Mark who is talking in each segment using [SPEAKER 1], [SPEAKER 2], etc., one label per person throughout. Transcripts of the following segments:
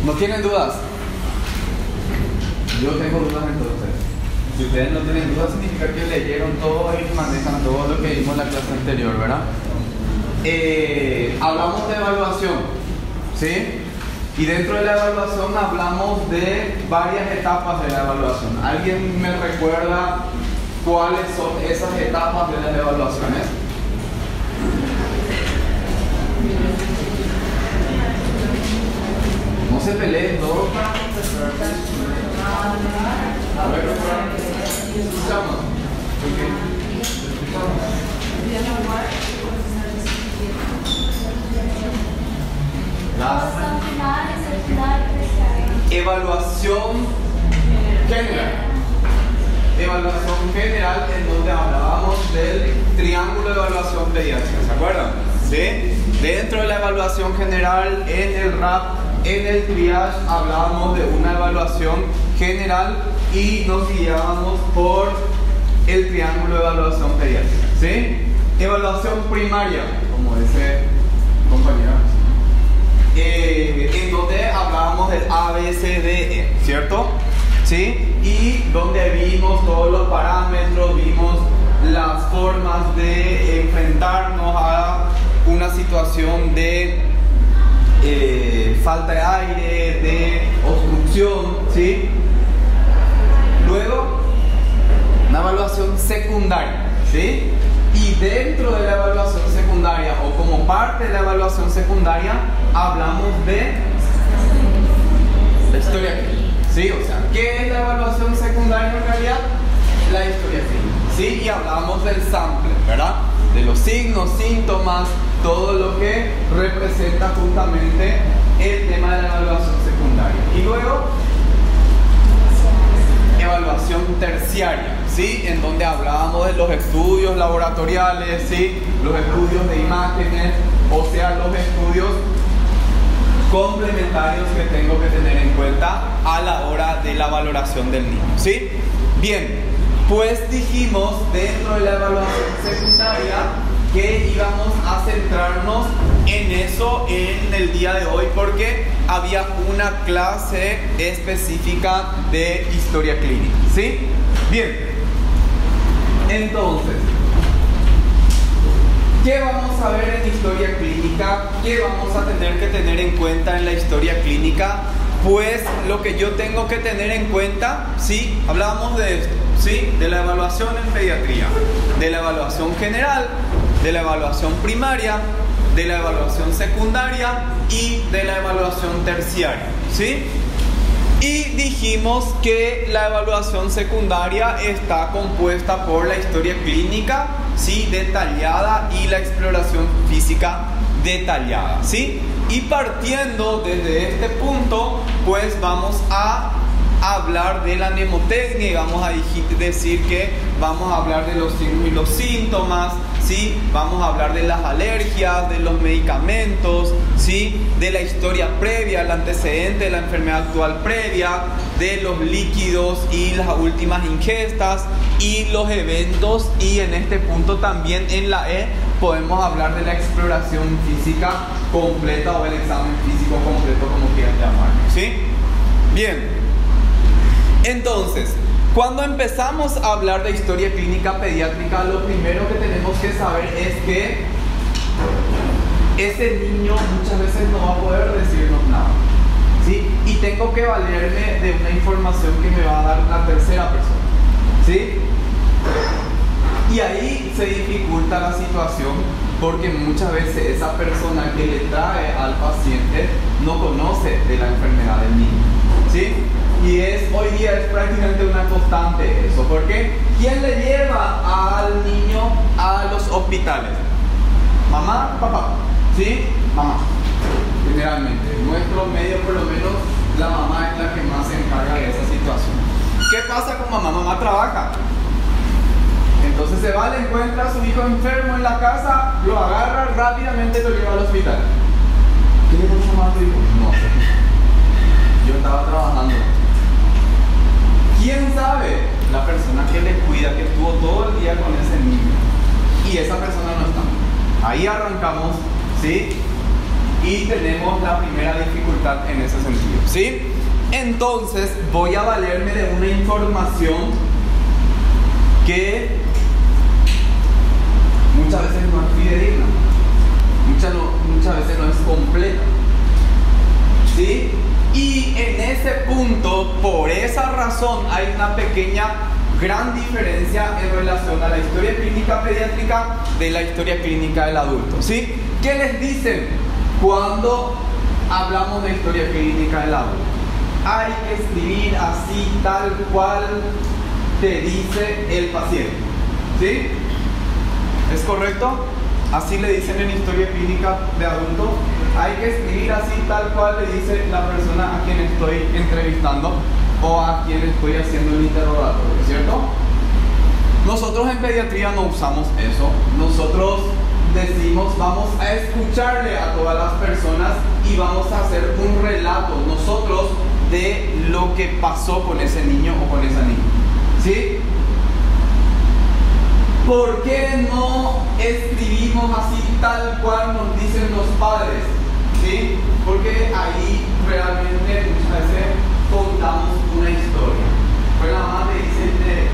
[SPEAKER 1] ¿No tienen dudas? Yo tengo dudas entonces. Si ustedes no tienen dudas, significa que leyeron todo y manejan todo lo que vimos en la clase anterior, ¿verdad? Hablamos de evaluación, ¿sí? Y dentro de la evaluación hablamos de varias etapas de la evaluación. ¿Alguien me recuerda cuáles son esas etapas de las evaluaciones? No se peleen, ¿no? A ver, escuchamos. Evaluación general. Evaluación general en donde hablábamos del triángulo de evaluación pediátrica, ¿se acuerdan? ¿Sí? Dentro de la evaluación general, en el RAP, en el triage, hablábamos de una evaluación general y nos guiábamos por el triángulo de evaluación pediátrica, ¿sí? Evaluación primaria, como dice compañero, en donde hablábamos del ABCDE, ¿cierto? ¿Sí? Y donde vimos todos los parámetros, vimos las formas de enfrentarnos a una situación de falta de aire, de obstrucción, ¿sí? Luego, una evaluación secundaria, ¿sí? Y dentro de la evaluación secundaria, o como parte de la evaluación secundaria, hablamos de la historia clínica, ¿sí? O sea, ¿qué es la evaluación secundaria en realidad? La historia clínica, ¿sí? Y hablamos del sample, ¿verdad? De los signos, síntomas, todo lo que representa justamente el tema de la evaluación secundaria. Y luego, evaluación terciaria, ¿sí? En donde hablábamos de los estudios laboratoriales, ¿sí? Los estudios de imágenes, o sea, los estudios complementarios que tengo que tener en cuenta a la hora de la valoración del niño, ¿sí? Bien, pues dijimos dentro de la evaluación secundaria que íbamos a centrarnos en eso en el día de hoy porque había una clase específica de historia clínica, ¿sí? Bien, entonces, ¿qué vamos a ver en historia clínica? ¿Qué vamos a tener que tener en cuenta en la historia clínica? Pues lo que yo tengo que tener en cuenta, ¿sí? Hablábamos de esto, ¿sí? De la evaluación en pediatría, de la evaluación general, de la evaluación primaria, de la evaluación secundaria y de la evaluación terciaria, ¿sí? Y dijimos que la evaluación secundaria está compuesta por la historia clínica, ¿sí? Detallada y la exploración física detallada, ¿sí? Y partiendo desde este punto, pues vamos a hablar de la mnemotecnia y vamos a decir que vamos a hablar de los signos y los síntomas, ¿sí? Vamos a hablar de las alergias, de los medicamentos, ¿sí? De la historia previa, el antecedente de la enfermedad actual previa, de los líquidos y las últimas ingestas y los eventos, y en este punto también en la E podemos hablar de la exploración física completa o el examen físico completo, como quieran llamarlo, ¿sí? Bien. Entonces, cuando empezamos a hablar de historia clínica pediátrica, lo primero que tenemos que saber es que ese niño muchas veces no va a poder decirnos nada, ¿sí? Y tengo que valerme de una información que me va a dar una tercera persona, ¿sí? Y ahí se dificulta la situación porque muchas veces esa persona que le trae al paciente no conoce de la enfermedad del niño, ¿sí? Y hoy día es prácticamente una constante eso, porque ¿quién le lleva al niño a los hospitales? ¿Mamá? ¿Papá? ¿Sí? Mamá. Generalmente, en nuestro medio por lo menos la mamá es la que más se encarga de esa situación. ¿Qué pasa con mamá? Mamá trabaja. Entonces se va, le encuentra a su hijo enfermo en la casa, lo agarra rápidamente y lo lleva al hospital. ¿Qué le pasó a mamá a tu hijo? No sé. Yo estaba trabajando. ¿Quién sabe? La persona que le cuida, que estuvo todo el día con ese niño. Y esa persona no está. Ahí arrancamos, ¿sí? Y tenemos la primera dificultad en ese sentido. sentido, ¿sí? Entonces voy a valerme de una información que muchas veces no es fidedigna, muchas veces no es completa, ¿sí? Y en ese punto, por esa razón, hay una gran diferencia en relación a la historia clínica pediátrica de la historia clínica del adulto, ¿sí? ¿Qué les dicen cuando hablamos de historia clínica del adulto? Hay que escribir así, tal cual te dice el paciente, ¿sí? ¿Es correcto? Así le dicen en historia clínica de adulto. Hay que escribir así, tal cual le dice la persona a quien estoy entrevistando o a quien estoy haciendo el interrogatorio, ¿cierto? Nosotros en pediatría no usamos eso. Nosotros decimos, vamos a escucharle a todas las personas y vamos a hacer un relato nosotros de lo que pasó con ese niño o con esa niña, ¿sí? ¿Por qué no escribimos así tal cual nos dicen los padres? ¿Sí? Porque ahí realmente muchas veces contamos una historia. Pues la mamá te dice,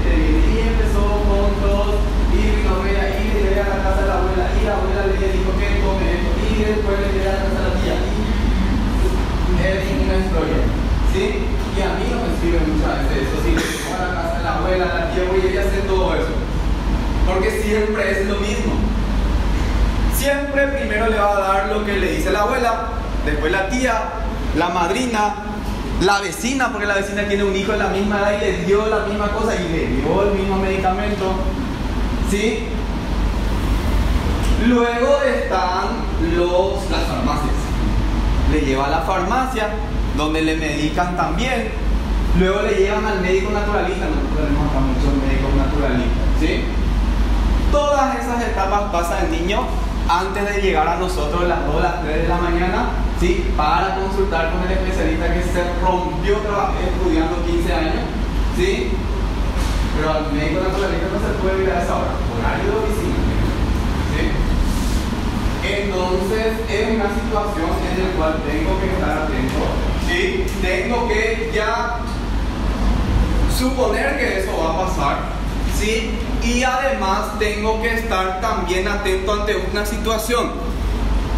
[SPEAKER 1] y empezó con dos, y no voy a ir, y llega a la casa de la abuela, y la abuela le dijo que come esto, y después le llega a la casa de la tía, y es una historia, ¿sí? Y a mí no me sirve muchas veces eso, si voy a la casa de la abuela, la tía, voy a ir a hacer todo eso, porque siempre es lo mismo. Siempre primero le va a dar lo que le dice la abuela, después la tía, la madrina, la vecina, porque la vecina tiene un hijo de la misma edad y le dio la misma cosa y le dio el mismo medicamento, ¿sí? Luego están las farmacias. Le lleva a la farmacia, donde le medican también. Luego le llevan al médico naturalista. Nosotros tenemos acá muchos médicos naturalistas, ¿sí? Todas esas etapas pasa el niño antes de llegar a nosotros a las 2 o las 3 de la mañana, ¿sí? Para consultar con el especialista que se rompió estudiando 15 años, ¿sí? Pero al médico naturalista no se puede ir a esa hora, horario de oficina, ¿sí? Entonces es una situación en la cual tengo que estar atento, ¿sí? Tengo que ya suponer que eso va a pasar, ¿sí? Y además tengo que estar también atento ante una situación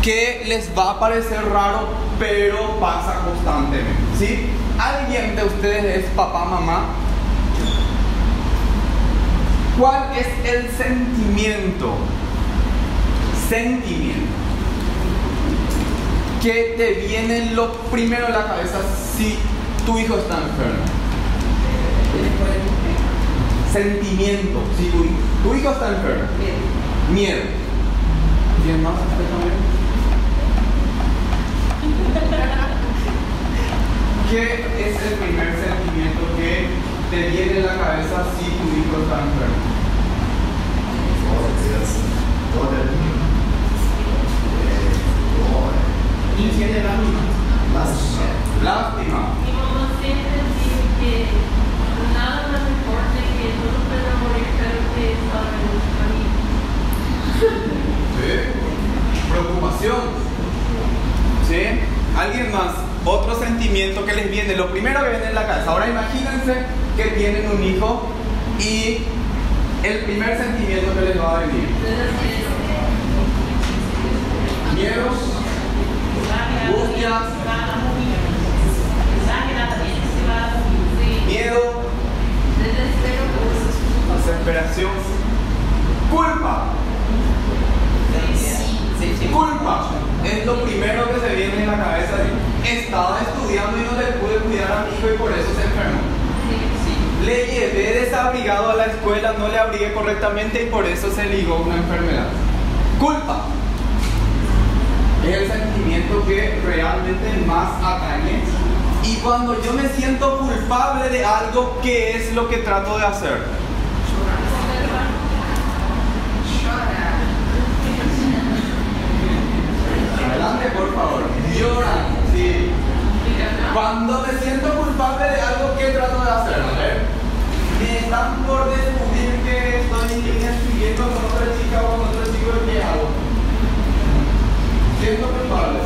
[SPEAKER 1] que les va a parecer raro, pero pasa constantemente, ¿sí? ¿Alguien de ustedes es papá, mamá? ¿Cuál es el sentimiento que te viene lo primero a la cabeza si tu hijo está enfermo? Sentimiento, si tu hijo está enfermo. Miedo. ¿Quién más? ¿Qué es el primer sentimiento que te viene a la cabeza si tu hijo está enfermo? ¿Y tiene lástima?
[SPEAKER 2] Mi mamá siempre dice que nada más importa que todos puedan morir, pero que salven su familia.
[SPEAKER 1] Sí. Preocupación. ¿Sí? ¿Alguien más? Otro sentimiento que les viene, lo primero que viene en la cabeza. Ahora imagínense que tienen un hijo y el primer sentimiento que les va a venir. Miedos, angustias, miedo, desesperación, culpa. Culpa es lo primero que se viene en la cabeza. Estaba estudiando y no le pude cuidar a mi hijo y por eso se enfermó. Le llevé desabrigado a la escuela, no le abrigué correctamente y por eso se ligó una enfermedad. Culpa es el sentimiento que realmente más atañe. Y cuando yo me siento culpable de algo, ¿qué es lo que trato de hacer? Adelante, por favor. Lloran. Sí. Cuando me siento culpable de algo, ¿qué trato de hacer? A ver. Me están por descubrir que estoy escribiendo con otra chica o con otro chico, ¿qué hago? Siento culpable.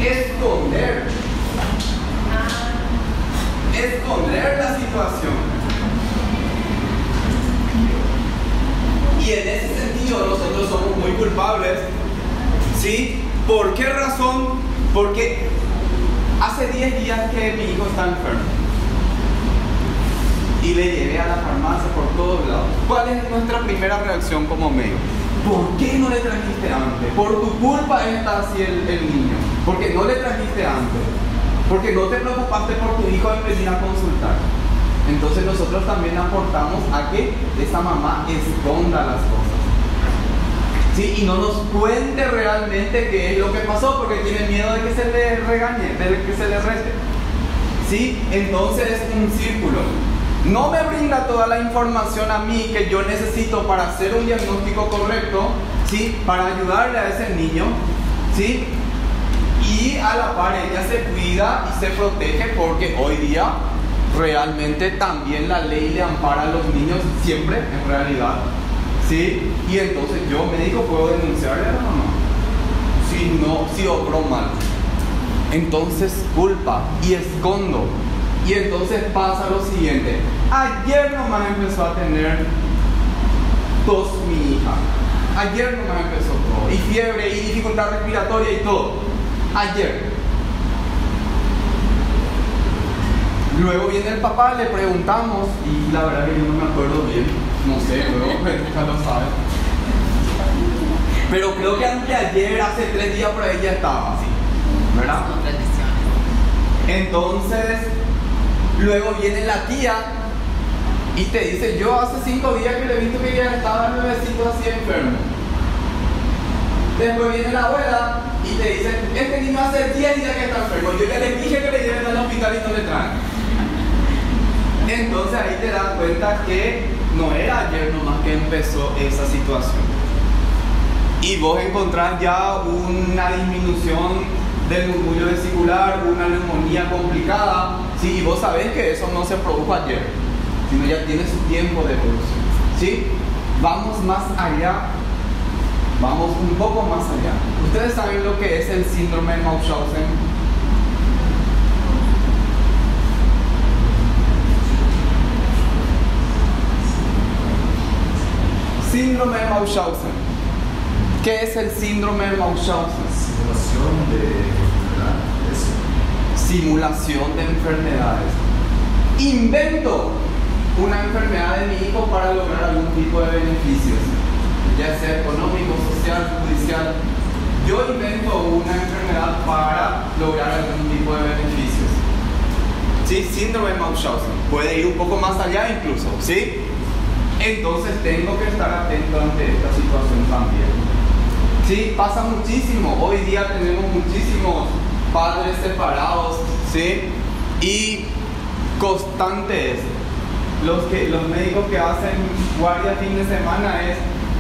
[SPEAKER 1] Esconder. Y en ese sentido nosotros somos muy culpables, ¿sí? ¿Por qué razón? Porque hace 10 días que mi hijo está enfermo y le llevé a la farmacia por todos lados. ¿Cuál es nuestra primera reacción como médico? ¿Por qué no le trajiste antes? Por tu culpa está así el niño. Porque no le trajiste antes. Porque no te preocupaste por tu hijo en venir a consultar. Entonces nosotros también aportamos a que esa mamá esconda las cosas. ¿Sí? Y no nos cuente realmente qué es lo que pasó, porque tiene miedo de que se le regañe, de que se le rete. ¿Sí? Entonces es un círculo. No me brinda toda la información a mí que yo necesito para hacer un diagnóstico correcto, ¿sí? Para ayudarle a ese niño, ¿sí? Y a la par ella se cuida y se protege, porque hoy día realmente también la ley le ampara a los niños siempre, en realidad, ¿sí? Y entonces yo, médico, puedo denunciarle a la mamá si obró mal. Entonces culpa y escondo. Y entonces pasa lo siguiente. Ayer nomás empezó a tener tos mi hija. Ayer nomás empezó todo. Y fiebre y dificultad respiratoria y todo. Ayer. Luego viene el papá, le preguntamos, y la verdad que yo no me acuerdo bien. No sé, luego ya lo sabe. Pero creo que anteayer, hace 3 días por ahí ya estaba así, ¿verdad? Entonces, luego viene la tía y te dice, yo hace 5 días que le he visto que ya estaba el bebecito así enfermo. Después viene la abuela y te dice, este niño hace 10 días que está enfermo. Yo ya les dije que le lleven al hospital y no le traen. Entonces ahí te das cuenta que no era ayer nomás que empezó esa situación. Y vos encontrás ya una disminución del murmullo vesicular, una neumonía complicada, ¿sí? Y vos sabés que eso no se produjo ayer, sino ya tiene su tiempo de evolución, ¿sí? Vamos más allá, vamos un poco más allá. ¿Ustedes saben lo que es el síndrome de Munchausen? Síndrome de Munchausen. ¿Qué es el síndrome de Munchausen? Simulación de enfermedades. Invento una enfermedad de mi hijo para lograr algún tipo de beneficios, ya sea económico, social, judicial. Yo invento una enfermedad para lograr algún tipo de beneficios. ¿Sí? Síndrome de Munchausen. Puede ir un poco más allá incluso, ¿sí? Entonces tengo que estar atento ante esta situación también. Sí, pasa muchísimo. Hoy día tenemos muchísimos padres separados, ¿sí? Y constantes. Los médicos que hacen guardia fin de semana es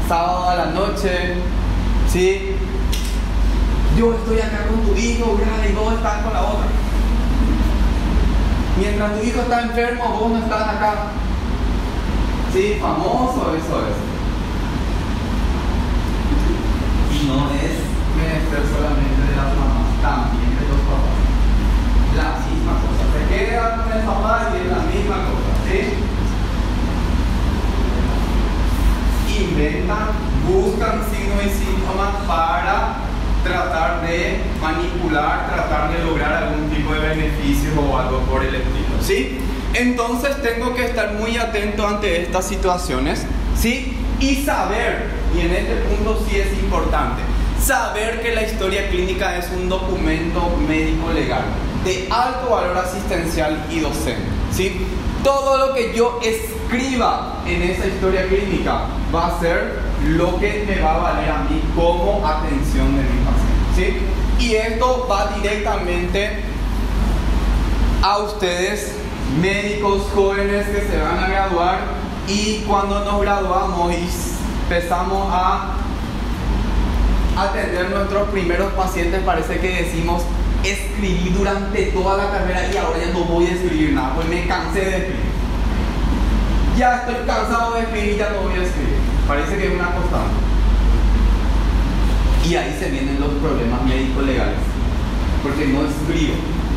[SPEAKER 1] sábado a la noche, ¿sí? Yo estoy acá con tu hijo, y vos estás con la otra. Mientras tu hijo está enfermo, vos no estás acá. Sí, famoso eso es. Y no es menester solamente de las mamás, también de los papás. La misma cosa. Se queda con el papá y es la misma cosa, ¿sí? Inventan, buscan signos y síntomas para tratar de manipular, tratar de lograr algún tipo de beneficio o algo por el estilo, ¿sí? Entonces tengo que estar muy atento ante estas situaciones, ¿sí? Y saber, y en este punto sí es importante, saber que la historia clínica es un documento médico legal de alto valor asistencial y docente, ¿sí? Todo lo que yo escriba en esa historia clínica va a ser lo que me va a valer a mí como atención de mi paciente, ¿sí? Y esto va directamente a ustedes, médicos jóvenes que se van a graduar, y cuando nos graduamos y empezamos a atender nuestros primeros pacientes, parece que decimos, escribí durante toda la carrera y ahora ya no voy a escribir nada, pues me cansé de escribir. Ya estoy cansado de escribir, ya no voy a escribir. Parece que es una constante. Y ahí se vienen los problemas médicos legales, porque no escribo.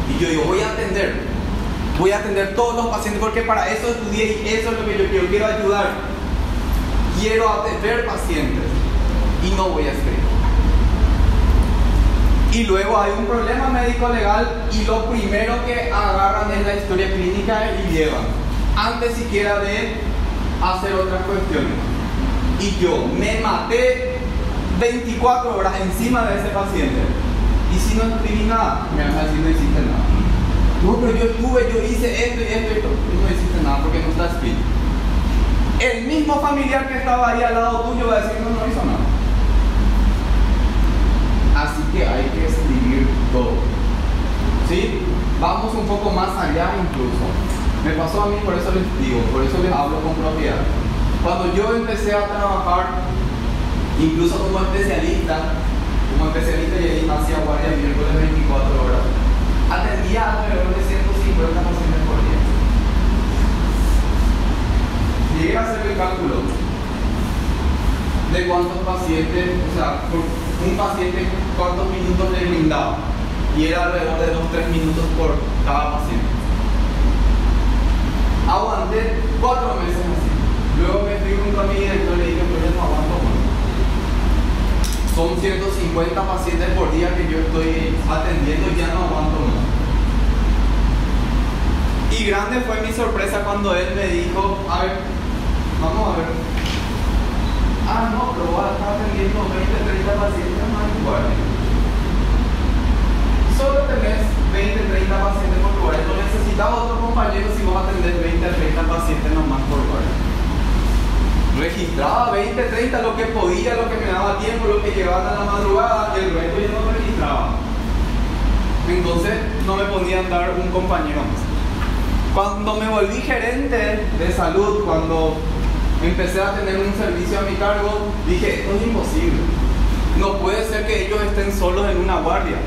[SPEAKER 1] Y yo digo, voy a atender todos los pacientes porque para eso estudié y eso es lo que yo quiero ayudar. quiero ver pacientes y no voy a escribir. Y luego hay un problema médico legal y lo primero que agarran es la historia clínica y llevan, antes siquiera de hacer otras cuestiones. Y yo me maté 24 horas encima de ese paciente. Y si no escribí nada, me van a decir no hiciste nada. No, pero yo hice esto y esto y esto. Y no hiciste nada porque no está escrito. El mismo familiar que estaba ahí al lado tuyo va a decir no hizo nada. Así que hay que escribir todo. ¿Sí? Vamos un poco más allá incluso. Me pasó a mí, por eso les digo, por eso les hablo con propiedad. Cuando yo empecé a trabajar, incluso como especialista, y hacía guardia miércoles 24 horas, atendía alrededor de 150 pacientes por día. Llegué a hacer el cálculo de cuántos pacientes, o sea, un paciente cuántos minutos le brindaba, y era alrededor de 2-3 minutos por cada paciente. Aguanté 4 meses así. Luego me fui junto a mi director y le dije, pues yo no aguanto más. Son 150 pacientes por día que yo estoy atendiendo y ya no aguanto más. Y grande fue mi sorpresa cuando él me dijo, a ver, vamos a ver. Ah, no, pero vas a estar atendiendo 20-30 pacientes más igual. Solo tenés 20-30 pacientes por lugar. No necesitas otro compañero si vas a atender 20-30 pacientes nomás por lugar. Registraba 20-30 lo que podía, lo que me daba tiempo, lo que llevaban a la madrugada, y el resto yo no registraba. Entonces no me podían dar un compañero más. Cuando me volví gerente de salud, cuando empecé a tener un servicio a mi cargo, dije, esto es imposible. No puede ser que ellos estén solos en una guardia.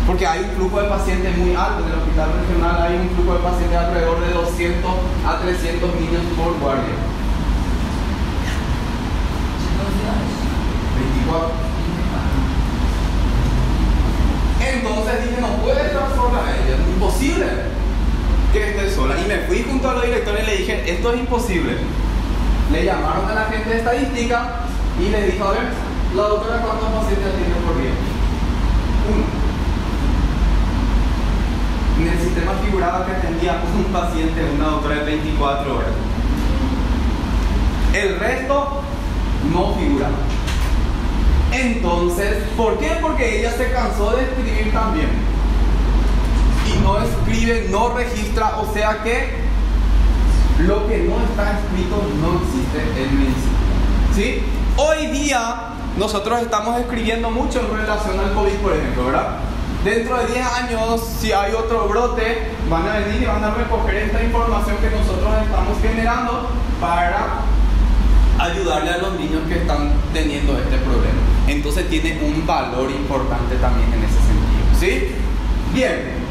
[SPEAKER 1] Porque hay un flujo de pacientes muy alto. En el hospital regional hay un flujo de pacientes alrededor de 200 a 300 niños por guardia. 24. Entonces dije, no puede estar sola ella, es imposible que esté sola. Y me fui junto a los directores y le dije, esto es imposible. Le llamaron a la gente de estadística y les dijo, a ver, la doctora, ¿cuántos pacientes tiene por día? 1. En el sistema figuraba que atendía un paciente, una doctora de 24 horas. El resto no figuraba. Entonces, ¿por qué? Porque ella se cansó de escribir también. Y no escribe, no registra, o sea que lo que no está escrito no existe en medicina. ¿Sí? Hoy día nosotros estamos escribiendo mucho en relación al COVID, por ejemplo, ¿verdad? Dentro de 10 años, si hay otro brote, van a venir y van a recoger esta información que nosotros estamos generando para ayudarle a los niños que están teniendo este problema. Entonces tiene un valor importante también en ese sentido. ¿Sí? Bien.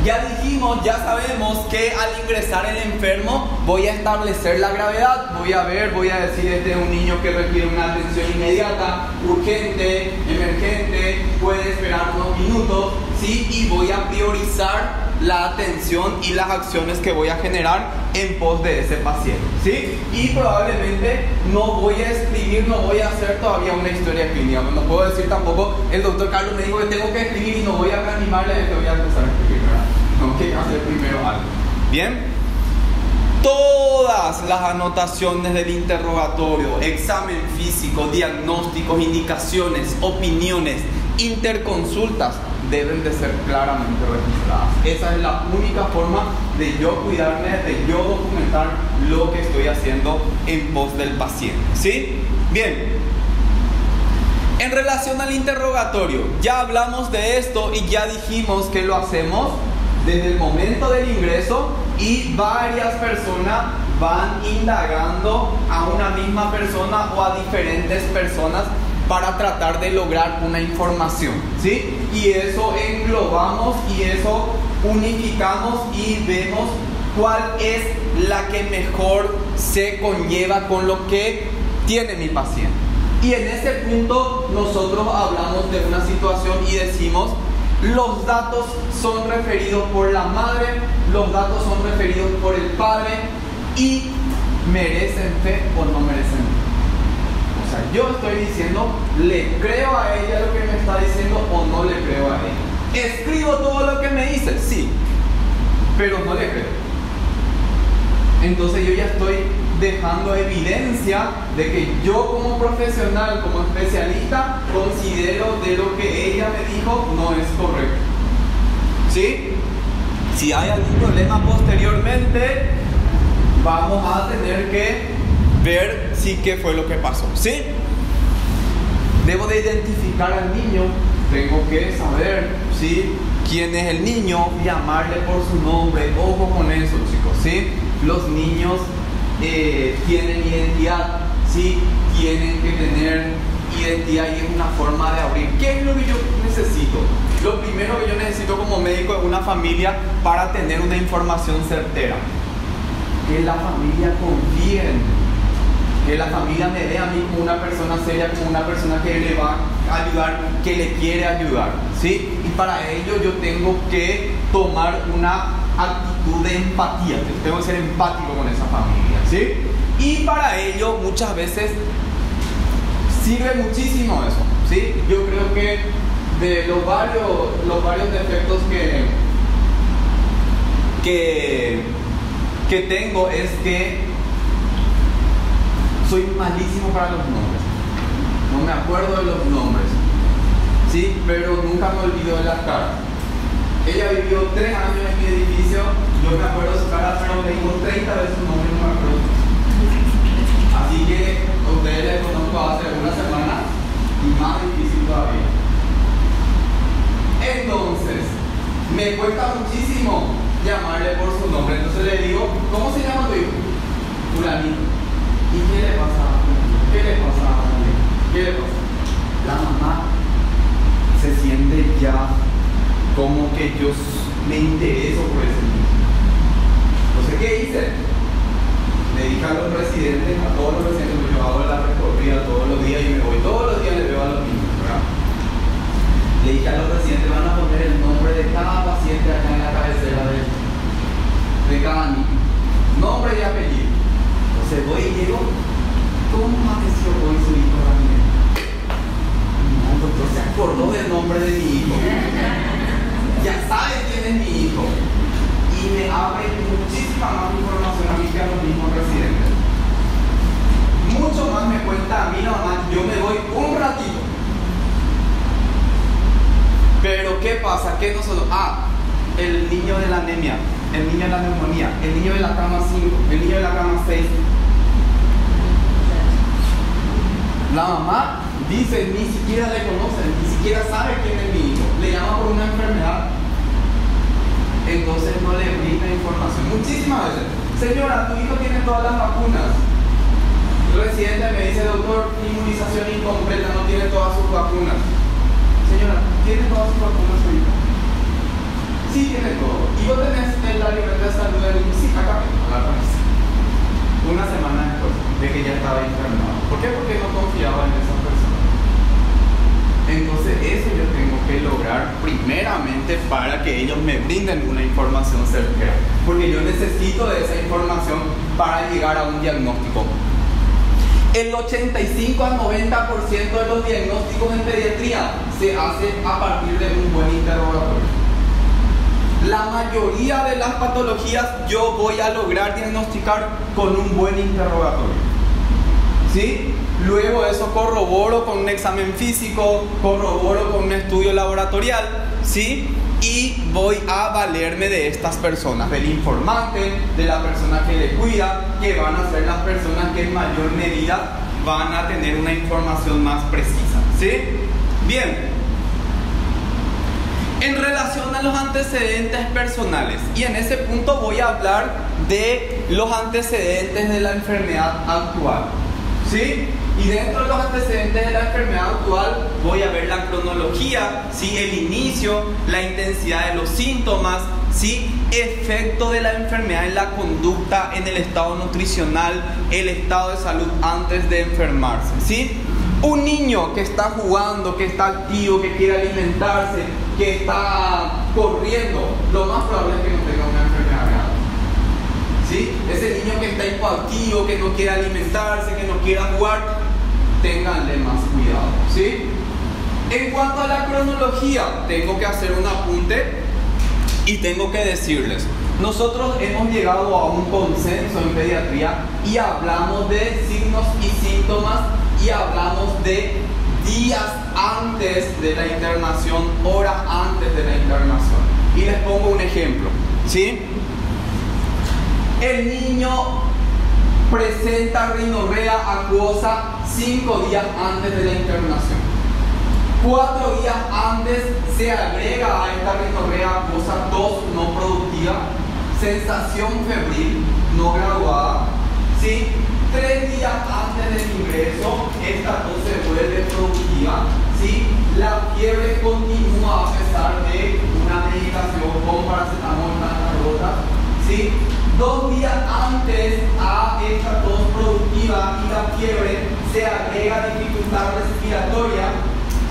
[SPEAKER 1] Ya dijimos, ya sabemos que al ingresar el enfermo voy a establecer la gravedad, voy a decir este es un niño que requiere una atención inmediata, urgente, emergente, puede esperar unos minutos, ¿sí? Y voy a priorizar la atención y las acciones que voy a generar en pos de ese paciente, ¿sí? Y probablemente no voy a escribir, no voy a hacer todavía una historia clínica. No puedo decir tampoco, el doctor Carlos me dijo que tengo que escribir y no voy a reanimarle, que voy a empezar a escribir, ¿verdad? Tengo que hacer primero algo. ¿Bien? Todas las anotaciones del interrogatorio, examen físico, diagnósticos, indicaciones, opiniones, interconsultas deben de ser claramente registradas. Esa es la única forma de yo cuidarme, de yo documentar lo que estoy haciendo en pos del paciente. ¿Sí? Bien. En relación al interrogatorio, ya hablamos de esto y ya dijimos que lo hacemos desde el momento del ingreso y varias personas van indagando a una misma persona o a diferentes personas para tratar de lograr una información, ¿sí? Y eso englobamos y eso unificamos y vemos cuál es la que mejor se conlleva con lo que tiene mi paciente. Y en ese punto nosotros hablamos de una situación y decimos: los datos son referidos por la madre, los datos son referidos por el padre y ¿merecen fe o no merecen fe? O sea, yo estoy diciendo, ¿le creo a ella lo que me está diciendo o no le creo a ella? ¿Escribo todo lo que me dice? Sí, pero no le creo. Entonces yo ya estoy dejando evidencia de que yo como profesional, como especialista, considero de lo que ella me dijo no es correcto. ¿Sí? Si hay algún problema posteriormente, vamos a tener que ver si qué fue lo que pasó. ¿Sí? Debo de identificar al niño, tengo que saber, ¿sí?, quién es el niño, llamarle por su nombre. Ojo con eso, chicos, ¿sí? Los niños tienen identidad, ¿sí? Tienen que tener identidad y es una forma de abrir. ¿Qué es lo que yo necesito? Lo primero que yo necesito como médico es una familia para tener una información certera. Que la familia confíe en mí. Que la familia me vea a mí como una persona seria, como una persona que le va a ayudar, que le quiere ayudar, ¿sí? Y para ello yo tengo que tomar una actitud de empatía, tengo que ser empático con esa familia, ¿sí? Y para ello muchas veces sirve muchísimo eso, ¿sí? Yo creo que de los varios defectos que tengo es que soy malísimo para los nombres. No me acuerdo de los nombres, ¿sí? Pero nunca me olvido de las caras. Ella vivió 3 años en mi edificio. Yo me acuerdo de su cara, pero me dijo 30 veces su nombre y no me acuerdo. Así que a ustedes les conozco hace una semana y más difícil todavía. Entonces, me cuesta muchísimo llamarle por su nombre. Entonces le digo, ¿cómo se llama tu hijo? Fulanito. ¿Y qué le pasa? ¿Qué le pasa? ¿Qué le pasa? La mamá se siente ya como que yo me intereso por ese niño. Entonces, ¿qué hice? Le dije a los residentes, a todos los residentes, porque yo hago la recorrida todos los días y me voy todos los días, le veo a los niños, ¿verdad? Le dije a los residentes, van a poner el nombre de cada paciente acá en la cabecera de cada niño. Nombre y apellido. Entonces voy y digo, ¿cómo amaneció hoy su hijo Ramírez? No, doctor, se acordó del nombre de mi hijo. Ya sabe quién es mi hijo. Y me abre muchísima más información a mí que a los mismos residentes. Mucho más me cuenta a mí la mamá. Yo me voy un ratito. Pero ¿qué pasa? ¿Qué nosotros? El niño de la anemia, el niño de la neumonía, el niño de la cama 5, el niño de la cama 6. La mamá dice, ni siquiera le conoce, ni siquiera sabe quién es mi hijo. Le llama por una enfermedad. Entonces no le brinda información. Muchísimas veces. Señora, tu hijo tiene todas las vacunas. El residente me dice, doctor, inmunización incompleta, no tiene todas sus vacunas. Señora, ¿tiene todas sus vacunas su hijo? Sí, tiene todo. ¿Y vos tenés la libreta de salud del niño? Sí, acá mismo, la revista. Una semana después de que ya estaba internado. ¿Por qué? Porque no confiaba en esa persona. Entonces eso yo tengo que lograr primeramente para que ellos me brinden una información certera. Porque yo necesito de esa información para llegar a un diagnóstico. El 85 al 90% de los diagnósticos en pediatría se hace a partir de un buen interrogatorio. La mayoría de las patologías yo voy a lograr diagnosticar con un buen interrogatorio, ¿sí? Luego eso corroboro con un examen físico, corroboro con un estudio laboratorial, ¿sí? Y voy a valerme de estas personas, del informante, de la persona que le cuida, que van a ser las personas que en mayor medida van a tener una información más precisa, ¿sí? Bien. En relación a los antecedentes personales, y en ese punto voy a hablar de los antecedentes de la enfermedad actual, ¿sí? Y dentro de los antecedentes de la enfermedad actual voy a ver la cronología, ¿sí? El inicio, la intensidad de los síntomas, ¿sí? Efecto de la enfermedad en la conducta, en el estado nutricional, el estado de salud antes de enfermarse, ¿sí? Un niño que está jugando, que está activo, que quiere alimentarse, que está corriendo, lo más probable es que no tenga una enfermedad grave. ¿sí? Ese niño que está hipoactivo, que no quiere alimentarse, que no quiere jugar, ténganle más cuidado, ¿sí? En cuanto a la cronología, tengo que hacer un apunte y tengo que decirles, nosotros hemos llegado a un consenso en pediatría y hablamos de signos y síntomas y hablamos de días antes de la internación, horas antes de la internación. Y les pongo un ejemplo, ¿sí? El niño presenta rinorrea acuosa 5 días antes de la internación. 4 días antes se agrega a esta rinorrea acuosa tos no productiva, sensación febril no graduada, ¿sí? 3 días antes del ingreso, esta tos se vuelve productiva, ¿sí? La fiebre continúa a pesar de una medicación con paracetamol, antarrotas, ¿sí? 2 días antes a esta tos productiva y la fiebre se agrega dificultad respiratoria,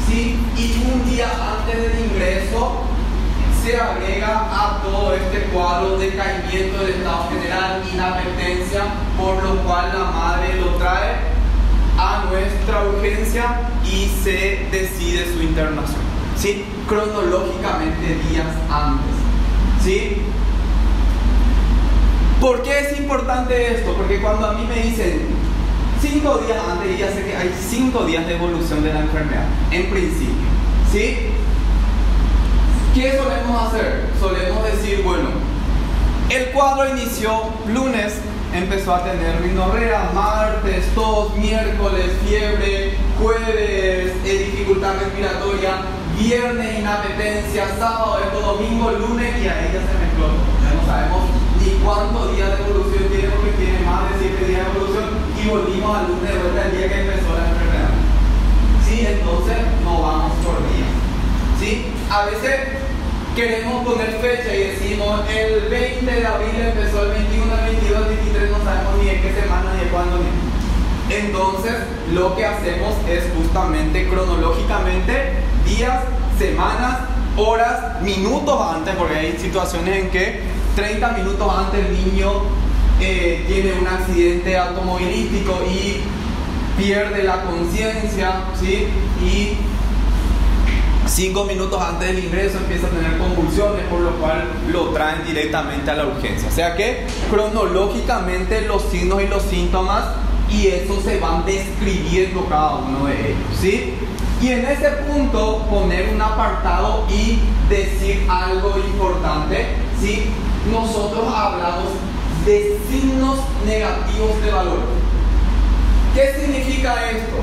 [SPEAKER 1] ¿sí? Y 1 día antes del ingreso se agrega a todo este cuadro decaimiento del estado general, inapetencia, por lo cual la madre lo trae a nuestra urgencia y se decide su internación, ¿sí? Cronológicamente días antes, ¿sí? ¿Por qué es importante esto? Porque cuando a mí me dicen 5 días antes, ya sé que hay 5 días de evolución de la enfermedad, en principio, ¿sí? ¿Qué solemos hacer? Solemos decir, bueno, el cuadro inició lunes, empezó a tener rinorrea, martes, tos, miércoles, fiebre, jueves, dificultad respiratoria, viernes, inapetencia, sábado, esto, domingo, lunes, y ahí ya se mezcló. Ya no sabemos ni cuántos días de evolución tiene, porque tiene más de 7 días de evolución, y volvimos al lunes de vuelta el día que empezó la enfermedad. ¿Sí? Entonces no vamos por días, ¿sí? A veces queremos poner fecha y decimos el 20 de abril empezó, el 21, el 22, el 23, no sabemos ni en qué semana, ni de cuándo, ni. Entonces lo que hacemos es justamente cronológicamente días, semanas, horas, minutos antes, porque hay situaciones en que 30 minutos antes el niño tiene un accidente automovilístico y pierde la conciencia, ¿sí? Y 5 minutos antes del ingreso empieza a tener convulsiones, por lo cual lo traen directamente a la urgencia. O sea que cronológicamente los signos y los síntomas, y eso se van describiendo cada uno de ellos, ¿sí? Y en ese punto poner un apartado y decir algo importante, ¿sí? Nosotros hablamos de signos negativos de valor. ¿Qué significa esto?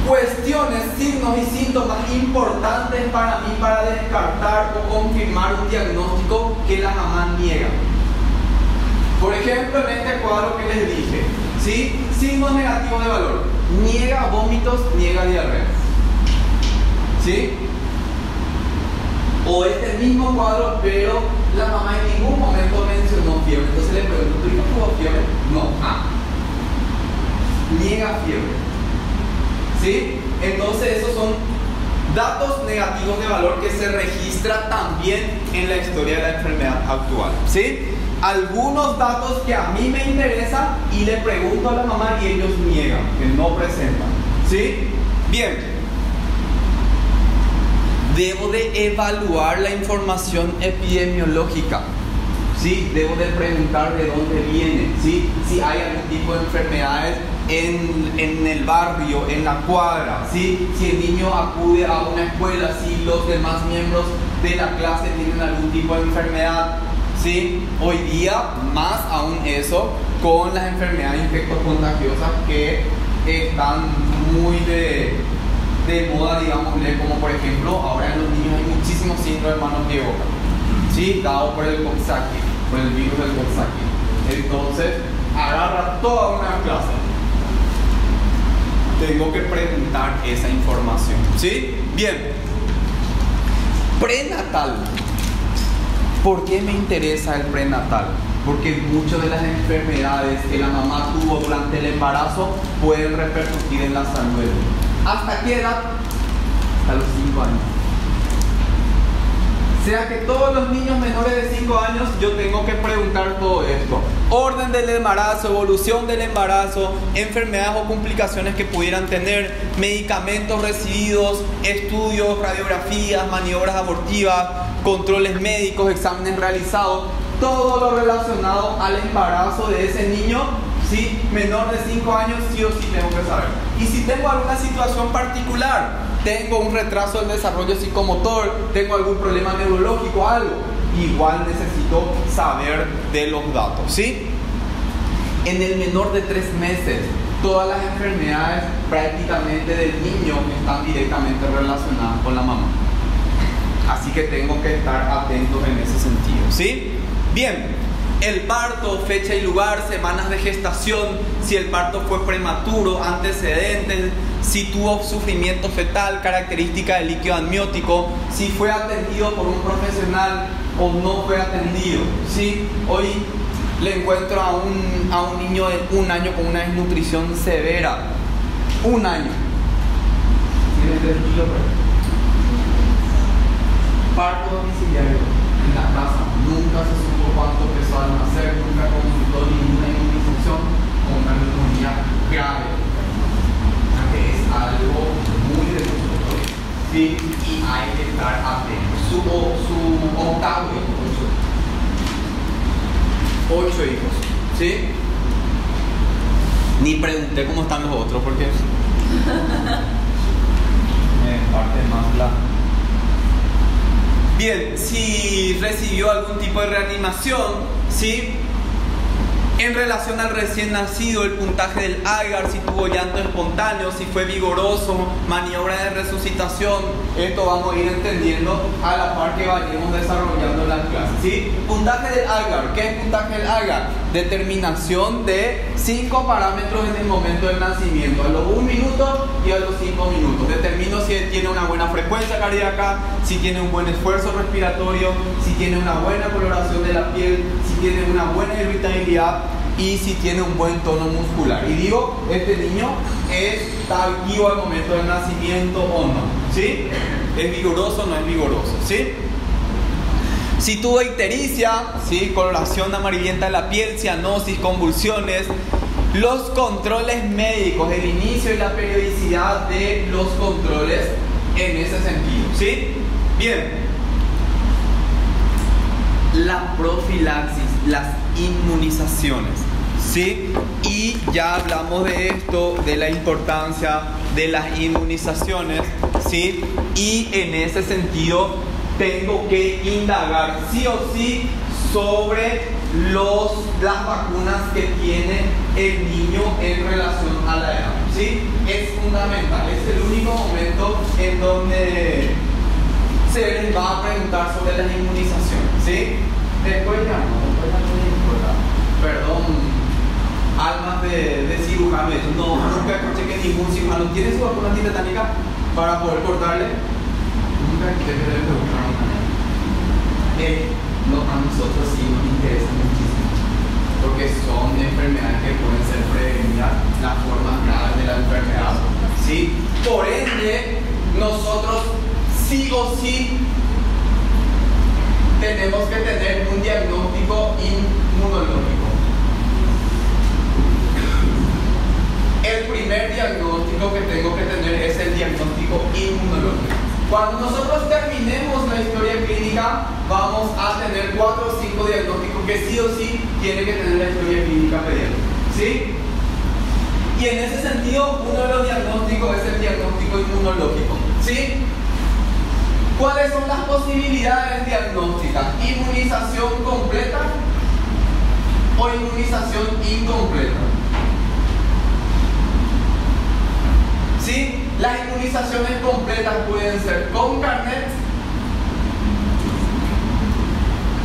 [SPEAKER 1] Cuestiones, signos y síntomas importantes para mí para descartar o confirmar un diagnóstico que la mamá niega. Por ejemplo, en este cuadro que les dije, ¿sí? Signos negativos de valor: niega vómitos, niega diarrea, ¿sí? O este mismo cuadro, pero la mamá en ningún momento mencionó fiebre. Entonces le pregunto, ¿tu hijo tuvo fiebre? No. Niega fiebre, ¿sí? Entonces esos son datos negativos de valor que se registra también en la historia de la enfermedad actual, ¿sí? Algunos datos que a mí me interesan y le pregunto a la mamá y ellos niegan, que no presentan, ¿sí? Bien. Debo de evaluar la información epidemiológica, ¿sí? Debo de preguntar de dónde viene, ¿sí? Si hay algún tipo de enfermedades en el barrio, en la cuadra, ¿sí? Si el niño acude a una escuela, si los demás miembros de la clase tienen algún tipo de enfermedad, ¿sí? Hoy día, más aún eso, con las enfermedades infectocontagiosas que están muy de moda, digámosle, como por ejemplo, ahora en los niños hay muchísimos síndromes de manos de boca, ¿sí? Dado por el Coxsackie, por el virus del Coxsackie. Entonces, agarra toda una clase. Tengo que preguntar esa información, ¿sí? Bien. Prenatal. ¿Por qué me interesa el prenatal? Porque muchas de las enfermedades que la mamá tuvo durante el embarazo pueden repercutir en la salud del niño. ¿Hasta qué edad? Hasta los 5 años. O sea que todos los niños menores de 5 años yo tengo que preguntar todo esto. Orden del embarazo, evolución del embarazo, enfermedades o complicaciones que pudieran tener, medicamentos recibidos, estudios, radiografías, maniobras abortivas, controles médicos, exámenes realizados, todo lo relacionado al embarazo de ese niño, ¿sí? Menor de 5 años, sí o sí tengo que saber. Y si tengo alguna situación particular, tengo un retraso del desarrollo psicomotor, tengo algún problema neurológico, algo, igual necesito saber de los datos, ¿sí? En el menor de 3 meses, todas las enfermedades prácticamente del niño están directamente relacionadas con la mamá. Así que tengo que estar atento en ese sentido, ¿sí? Bien. El parto, fecha y lugar, semanas de gestación, si el parto fue prematuro, antecedentes, si tuvo sufrimiento fetal, característica del líquido amniótico, si fue atendido por un profesional o no fue atendido, ¿sí? Hoy le encuentro a un niño de 1 año con una desnutrición severa. 1 año. Tiene 3 kilos, parto domiciliario en la casa. Nunca se supo cuánto pesó al nacer, nunca consultó ninguna inmunización con una neumonía grave. Que es algo muy de nosotros, ¿sí? Y hay que estar atentos. Su octavo hijo, 8 hijos, ¿sí? Ni pregunté cómo están los otros porque me parte más la... Bien, si recibió algún tipo de reanimación, ¿sí? En relación al recién nacido, el puntaje del Agar, si tuvo llanto espontáneo, si fue vigoroso, maniobra de resucitación, esto vamos a ir entendiendo a la par que vayamos desarrollando la clase, ¿sí? Puntaje del Agar, ¿qué es puntaje del Agar? Determinación de 5 parámetros en el momento del nacimiento, a los 1 minuto y a los 5 minutos. Determino si tiene una buena frecuencia cardíaca, si tiene un buen esfuerzo respiratorio, si tiene una buena coloración de la piel, si tiene una buena irritabilidad y si tiene un buen tono muscular. Y digo, este niño está activo al momento del nacimiento o no, ¿sí? ¿Es vigoroso o no es vigoroso? ¿Sí? Si tuvo ictericia, ¿sí? Coloración amarillenta de la piel, cianosis, convulsiones, los controles médicos, el inicio y la periodicidad de los controles en ese sentido, ¿sí? Bien. La profilaxis, las inmunizaciones, ¿sí? Y ya hablamos de esto, de la importancia de las inmunizaciones, ¿sí? Y en ese sentido tengo que indagar sí o sí sobre las vacunas que tiene el niño en relación a la edad, ¿sí? Es fundamental, es el único momento en donde se les va a preguntar sobre las inmunizaciones, ¿sí? Después ya no importa. Perdón, almas de cirujano, nunca escuché que ningún cirujano tiene su vacuna antitetánica para poder cortarle. Nunca escuché que debe preguntar a nosotros sí nos interesa muchísimo, porque son enfermedades que pueden ser prevenidas, las formas graves de la enfermedad, ¿sí? Por ende, nosotros sí o sí tenemos que tener un diagnóstico inmunológico. El primer diagnóstico que tengo que tener es el diagnóstico inmunológico. Cuando nosotros terminemos la historia clínica, vamos a tener 4 o 5 diagnósticos que sí o sí tiene que tener la historia clínica pediátrica, ¿sí? Y en ese sentido, uno de los diagnósticos es el diagnóstico inmunológico, ¿sí? ¿Cuáles son las posibilidades diagnósticas? ¿Inmunización completa o inmunización incompleta? ¿Sí? Las inmunizaciones completas pueden ser con carnet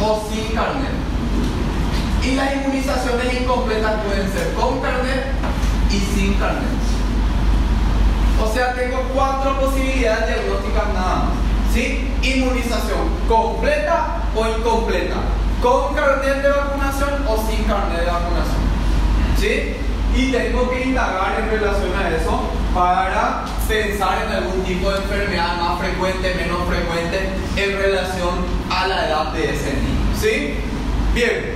[SPEAKER 1] o sin carnet. Y las inmunizaciones incompletas pueden ser con carnet y sin carnet. O sea, tengo 4 posibilidades diagnósticas nada más, ¿sí? Inmunización completa o incompleta, con carnet de vacunación o sin carnet de vacunación, ¿sí? Y tengo que indagar en relación a eso para pensar en algún tipo de enfermedad más frecuente, menos frecuente en relación a la edad de ese niño. ¿Sí? Bien.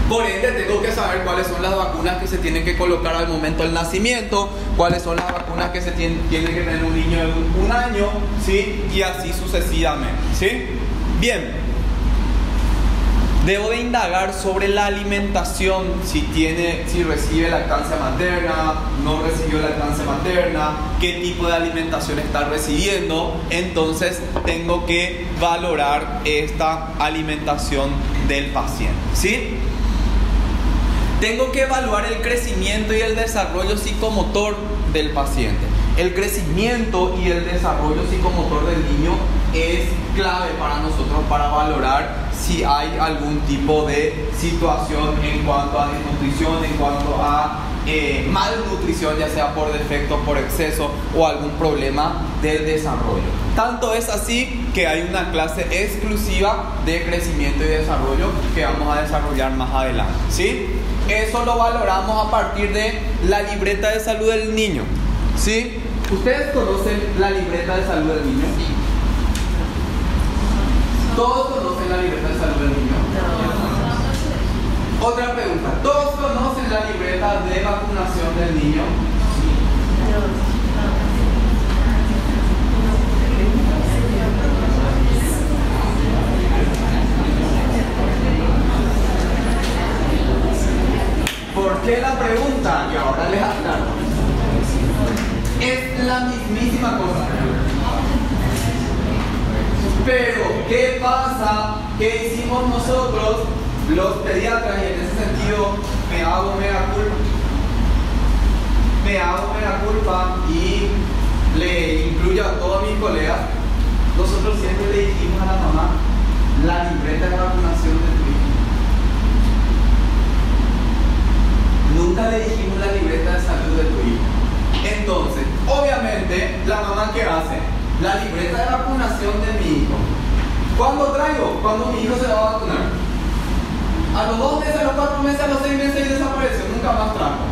[SPEAKER 1] Por ende, tengo que saber cuáles son las vacunas que se tienen que colocar al momento del nacimiento, cuáles son las vacunas que se tiene que tener un niño de un año, ¿sí? Y así sucesivamente, ¿sí? Bien. Debo de indagar sobre la alimentación, si recibe lactancia materna, no recibió lactancia materna, qué tipo de alimentación está recibiendo. Entonces tengo que valorar esta alimentación del paciente, ¿sí? Tengo que evaluar el crecimiento y el desarrollo psicomotor del paciente. El crecimiento y el desarrollo psicomotor del niño es clave para nosotros para valorar si hay algún tipo de situación en cuanto a desnutrición, en cuanto a malnutrición, ya sea por defecto, por exceso o algún problema del desarrollo. Tanto es así que hay una clase exclusiva de crecimiento y desarrollo que vamos a desarrollar más adelante, ¿sí? Eso lo valoramos a partir de la libreta de salud del niño, ¿sí? ¿Ustedes conocen la libreta de salud del niño? Sí. ¿Todos conocen la libreta de salud del niño? No. Otra pregunta. ¿Todos conocen la libreta de vacunación del niño? ¿Por qué la pregunta? Y ahora les aclaro. Es la mismísima cosa. Pero, ¿qué pasa? ¿Qué hicimos nosotros, los pediatras? Y en ese sentido me hago mea culpa y le incluyo a todos mis colegas. Nosotros siempre le dijimos a la mamá la libreta de vacunación de tu hijo. Nunca le dijimos la libreta de salud de tu hijo. Entonces, obviamente, la mamá, ¿qué hace? La libreta de vacunación de mi hijo. ¿Cuándo traigo? Cuando mi hijo se va a vacunar. A los 2 meses, a los 4 meses, a los 6 meses y desapareció. Nunca más trajo.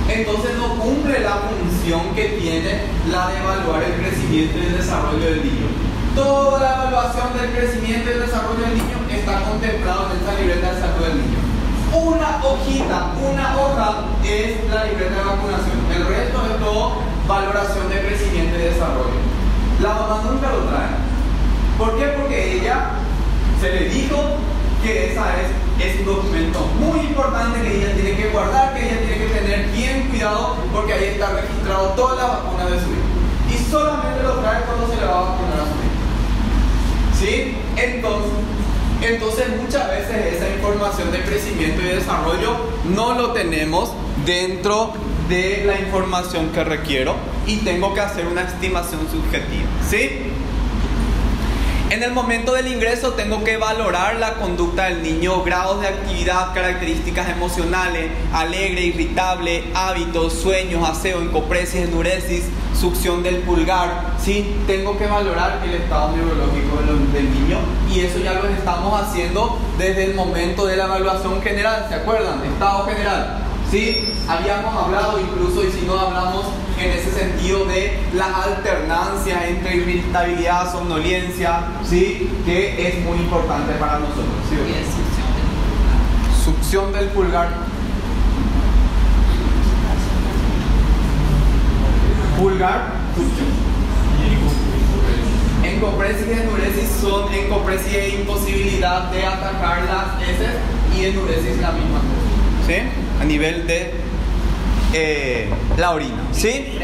[SPEAKER 1] Entonces no cumple la función que tiene la de evaluar el crecimiento y el desarrollo del niño. Toda la evaluación del crecimiento y el desarrollo del niño está contemplado en esta libreta de salud del niño. Una hojita, una hoja es la libreta de vacunación. El resto es todo valoración de crecimiento y desarrollo. La mamá nunca lo trae. ¿Por qué? Porque ella se le dijo que es un documento muy importante que ella tiene que guardar, que ella tiene que tener bien cuidado, porque ahí está registrado toda la vacuna de su hijo. Y solamente lo trae cuando se le va a vacunar a su hijo. ¿Sí? Entonces muchas veces esa información de crecimiento y desarrollo no lo tenemos dentro de la información que requiero y tengo que hacer una estimación subjetiva, ¿sí? En el momento del ingreso tengo que valorar la conducta del niño, grados de actividad, características emocionales, alegre, irritable, hábitos, sueños, aseo, encopresis, enuresis, succión del pulgar, ¿sí? Tengo que valorar el estado neurológico del niño y eso ya lo estamos haciendo desde el momento de la evaluación general, ¿se acuerdan? Estado general, ¿sí? Habíamos hablado incluso, y si no hablamos en ese sentido de la alternancia entre irritabilidad, somnolencia, ¿sí? Que es muy importante para nosotros, ¿sí? Succión del pulgar. Pulgar, succión. Encopresis y enuresis son encopresis e imposibilidad de atacar las heces y enuresis la misma cosa, ¿sí? A nivel de la orina, ¿sí?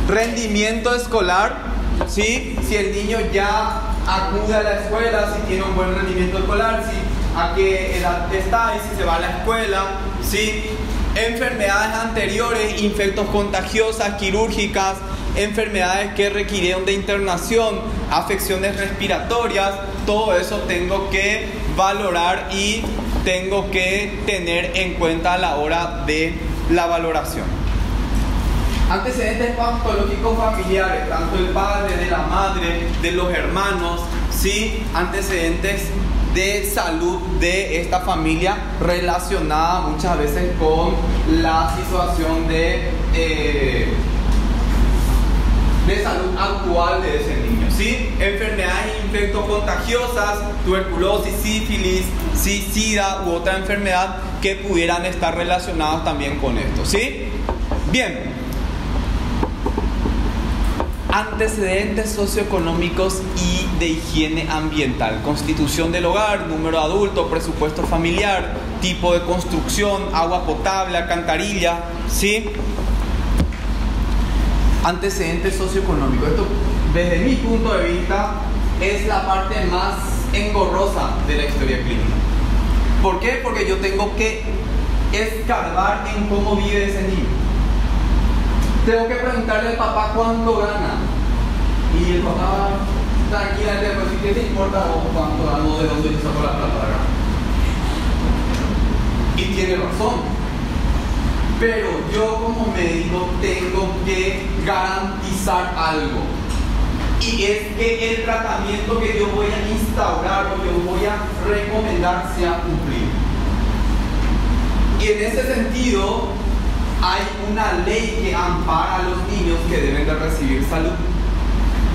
[SPEAKER 1] Rendimiento escolar, ¿sí? Si el niño ya acude a la escuela, si tiene un buen rendimiento escolar, si a qué edad está y si se va a la escuela, ¿sí? Enfermedades anteriores, infectos contagiosas, quirúrgicas, enfermedades que requirieron de internación, afecciones respiratorias, todo eso tengo que valorar y tengo que tener en cuenta a la hora de la valoración. Antecedentes patológicos familiares, tanto el padre, de la madre, de los hermanos, ¿sí? Antecedentes de salud de esta familia relacionada muchas veces con la situación de de salud actual de ese niño, ¿sí? Enfermedades infectocontagiosas, tuberculosis, sífilis, ¿sí? SIDA u otra enfermedad que pudieran estar relacionadas también con esto, ¿sí? Bien. Antecedentes socioeconómicos y de higiene ambiental. Constitución del hogar, número de adultos, presupuesto familiar, tipo de construcción, agua potable, alcantarilla, ¿sí? Antecedentes socioeconómicos. Esto, desde mi punto de vista, es la parte más engorrosa de la historia clínica. ¿Por qué? Porque yo tengo que escarbar en cómo vive ese niño. Tengo que preguntarle al papá cuánto gana. Y el papá, tranquilamente, pues, ¿qué te importa vos cuánto gano, de dónde yo saco la plata? Y tiene razón. Pero yo como médico tengo que garantizar algo. Y es que el tratamiento que yo voy a instaurar o yo voy a recomendar sea cumplido. Y en ese sentido, hay una ley que ampara a los niños que deben de recibir salud.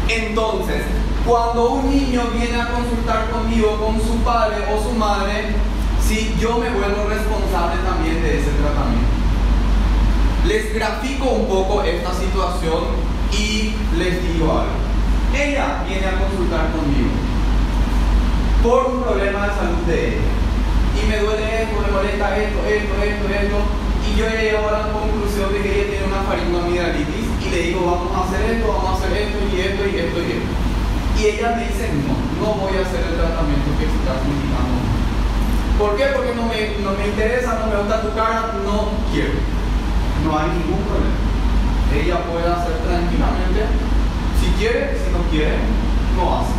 [SPEAKER 1] Entonces, cuando un niño viene a consultar conmigo con su padre o su madre, sí, yo me vuelvo responsable también de ese tratamiento. Les grafico un poco esta situación y les digo algo. Ella viene a consultar conmigo por un problema de salud de ella. Y me duele esto, me molesta esto. Y yo he llegado a la conclusión de que ella tiene una faringoamigdalitis y le digo, vamos a hacer esto y esto. Y ella me dice, no voy a hacer el tratamiento que se está indicando. ¿Por qué? Porque no me interesa, no me gusta tu cara, no quiero. No hay ningún problema. Ella puede hacer tranquilamente, si quiere, si no quiere, no hace.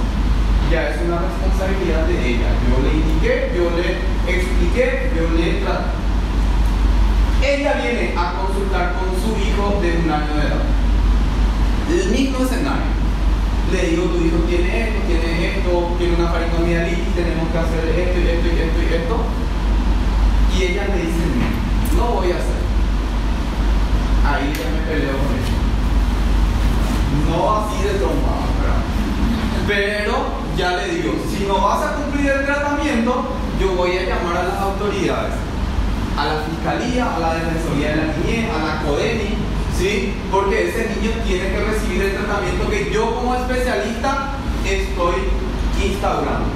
[SPEAKER 1] Ya es una responsabilidad de ella. Yo le indiqué, yo le expliqué, yo le traté. Ella viene a consultar con su hijo de 1 año de edad. El mismo escenario. Le digo, tu hijo tiene esto, tiene una faringoamigdalitis, tenemos que hacer esto. Y ella me dice, no voy a hacer. Ahí ya me peleo con ella. No así de trompado, ¿verdad? Pero ya le digo, si no vas a cumplir el tratamiento, yo voy a llamar a las autoridades. A la Fiscalía, a la Defensoría de la Niñez, a la CODENI, ¿sí? Porque ese niño tiene que recibir el tratamiento que yo como especialista estoy instaurando.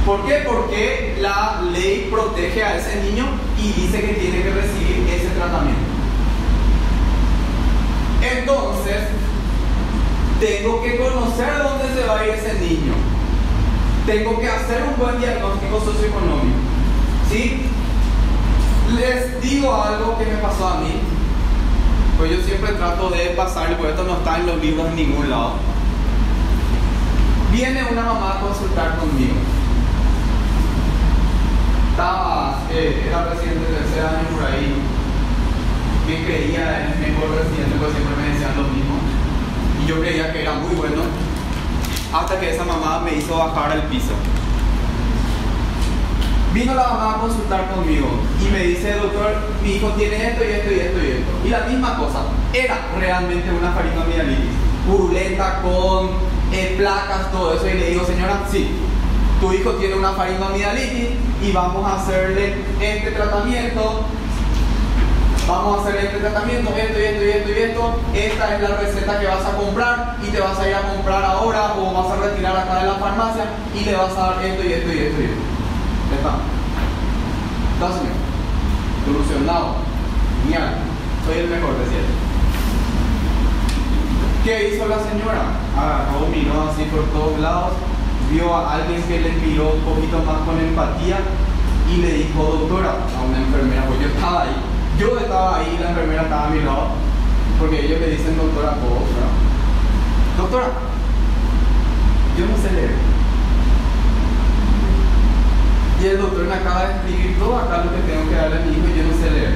[SPEAKER 1] ¿Por qué? Porque la ley protege a ese niño y dice que tiene que recibir ese tratamiento. Entonces, tengo que conocer dónde se va a ir ese niño. Tengo que hacer un buen diagnóstico socioeconómico, ¿sí? Les digo algo que me pasó a mí, pues yo siempre trato de pasarle, porque esto no está en los libros en ningún lado. Viene una mamá a consultar conmigo. Era residente de 3er año por ahí. Me creía el mejor residente, pues siempre me decían lo mismo. Y yo creía que era muy bueno, hasta que esa mamá me hizo bajar al piso. Vino la mamá a consultar conmigo y me dice, doctor, mi hijo tiene esto. Y la misma cosa, era realmente una faringoamigdalitis, purulenta con placas, todo eso. Y le digo, señora, sí, tu hijo tiene una faringoamigdalitis y vamos a hacerle este tratamiento. Vamos a hacer este tratamiento, esto. Esta es la receta que vas a comprar y te vas a ir a comprar ahora o vas a retirar acá de la farmacia y le vas a dar esto. Ya está. Entonces, solucionado. Genial. Soy el mejor, decía. ¿Qué hizo la señora? Agarró, miró así por todos lados, vio a alguien que le miró un poquito más con empatía y le dijo, doctora, a una enfermera, pues yo estaba ahí, la enfermera estaba a mi lado, porque ellos le dicen doctora a todos, ¿verdad? Doctora, yo no sé leer. Y el doctor me acaba de escribir todo acá lo que tengo que darle a mi hijo y yo no sé leer.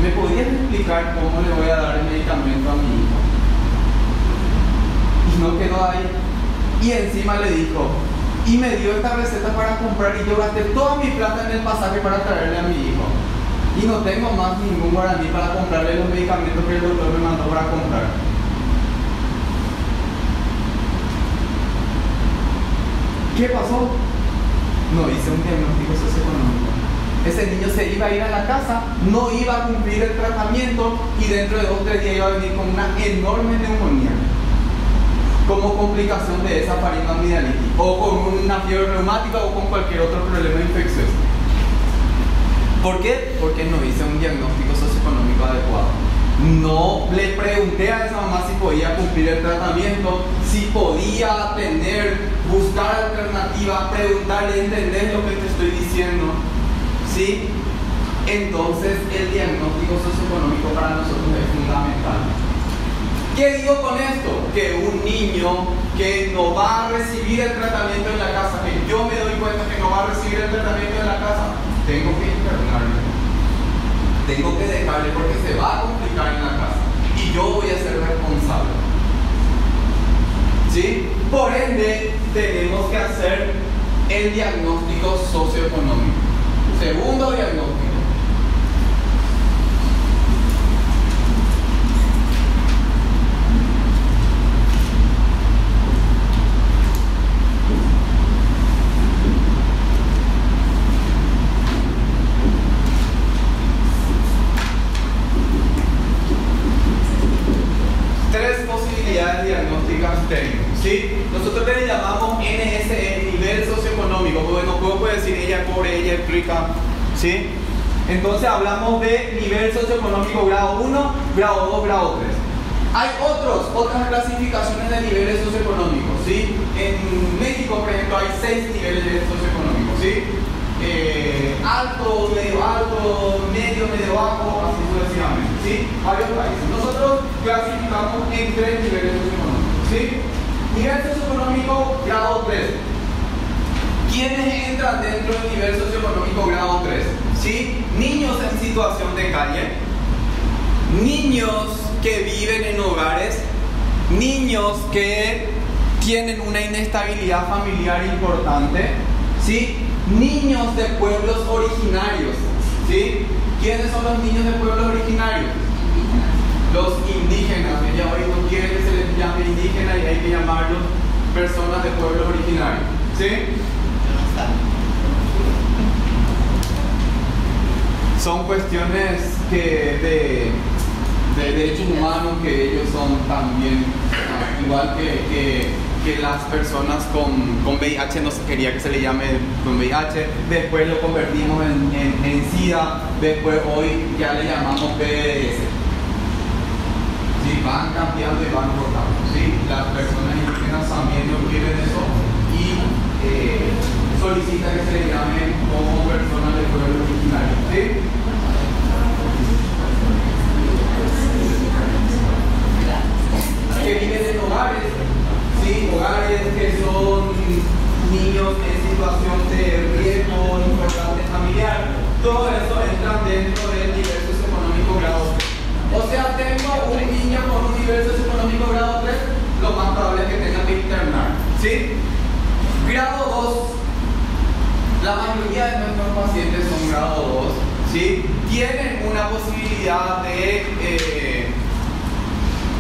[SPEAKER 1] ¿Me podrías explicar cómo le voy a dar el medicamento a mi hijo? Y no quedó ahí. Y encima le dijo, y me dio esta receta para comprar y yo gasté toda mi plata en el pasaje para traerle a mi hijo. y no tengo más ningún guaraní para comprarle los medicamentos que el doctor me mandó para comprar. ¿Qué pasó? No hice un diagnóstico socioeconómico. Ese niño se iba a ir a la casa, no iba a cumplir el tratamiento y dentro de 2 o 3 días iba a venir con una enorme neumonía como complicación de esa faringoamigdalitis, o con una fiebre reumática o con cualquier otro problema infeccioso. ¿Por qué? Porque no hice un diagnóstico socioeconómico adecuado. No le pregunté a esa mamá si podía cumplir el tratamiento, si podía atender, buscar alternativas, preguntarle, ¿entendés lo que te estoy diciendo? ¿Sí? Entonces el diagnóstico socioeconómico para nosotros es fundamental. ¿Qué digo con esto? Que un niño que no va a recibir el tratamiento en la casa, que yo me doy cuenta que no va a recibir el tratamiento en la casa, tengo que internarle, tengo que dejarle porque se va a complicar en la casa y yo voy a ser responsable. ¿Sí? Por ende, tenemos que hacer el diagnóstico socioeconómico. Segundo diagnóstico. Diagnósticas tenemos, ¿sí? Nosotros le llamamos NSE, nivel socioeconómico. Bueno, puedo decir ella es pobre, ella es rica, ¿sí? Entonces hablamos de nivel socioeconómico grado 1, grado 2, grado 3. Hay otras clasificaciones de niveles socioeconómicos, ¿sí? En México, por ejemplo, hay 6 niveles socioeconómicos, ¿sí? Alto, medio bajo, así sucesivamente, ¿sí? Varios países. Nosotros clasificamos en 3 niveles socioeconómicos, ¿sí? Nivel socioeconómico grado 3. ¿Quiénes entran dentro del nivel socioeconómico grado 3? ¿Sí? Niños en situación de calle, niños que viven en hogares, niños que tienen una inestabilidad familiar importante, ¿sí? Niños de pueblos originarios, ¿sí? ¿Quiénes son los niños de pueblos originarios? Los indígenas. Ella hoy no quiere que se les llame indígena y hay que llamarlos personas de pueblos originarios, ¿sí? Son cuestiones de derechos humanos que ellos son también, igual que las personas con VIH, no se quería que se le llame con VIH, después lo convertimos en SIDA, después hoy ya le llamamos PDS. ¿Sí? Van cambiando y van rotando, ¿sí? Las personas indígenas también no quieren eso y solicitan que se le llamen como personas del pueblo originario, ¿sí? Que viven en hogares, ¿sí? Hogares que son niños en situación de riesgo importante familiar, todo eso entra dentro del nivel socioeconómico grado 3. O sea, tengo un niño con un nivel socioeconómico grado 3, lo más probable es que tenga que internar, ¿sí? Grado 2, la mayoría de nuestros pacientes son grado 2, ¿sí? Tienen una posibilidad de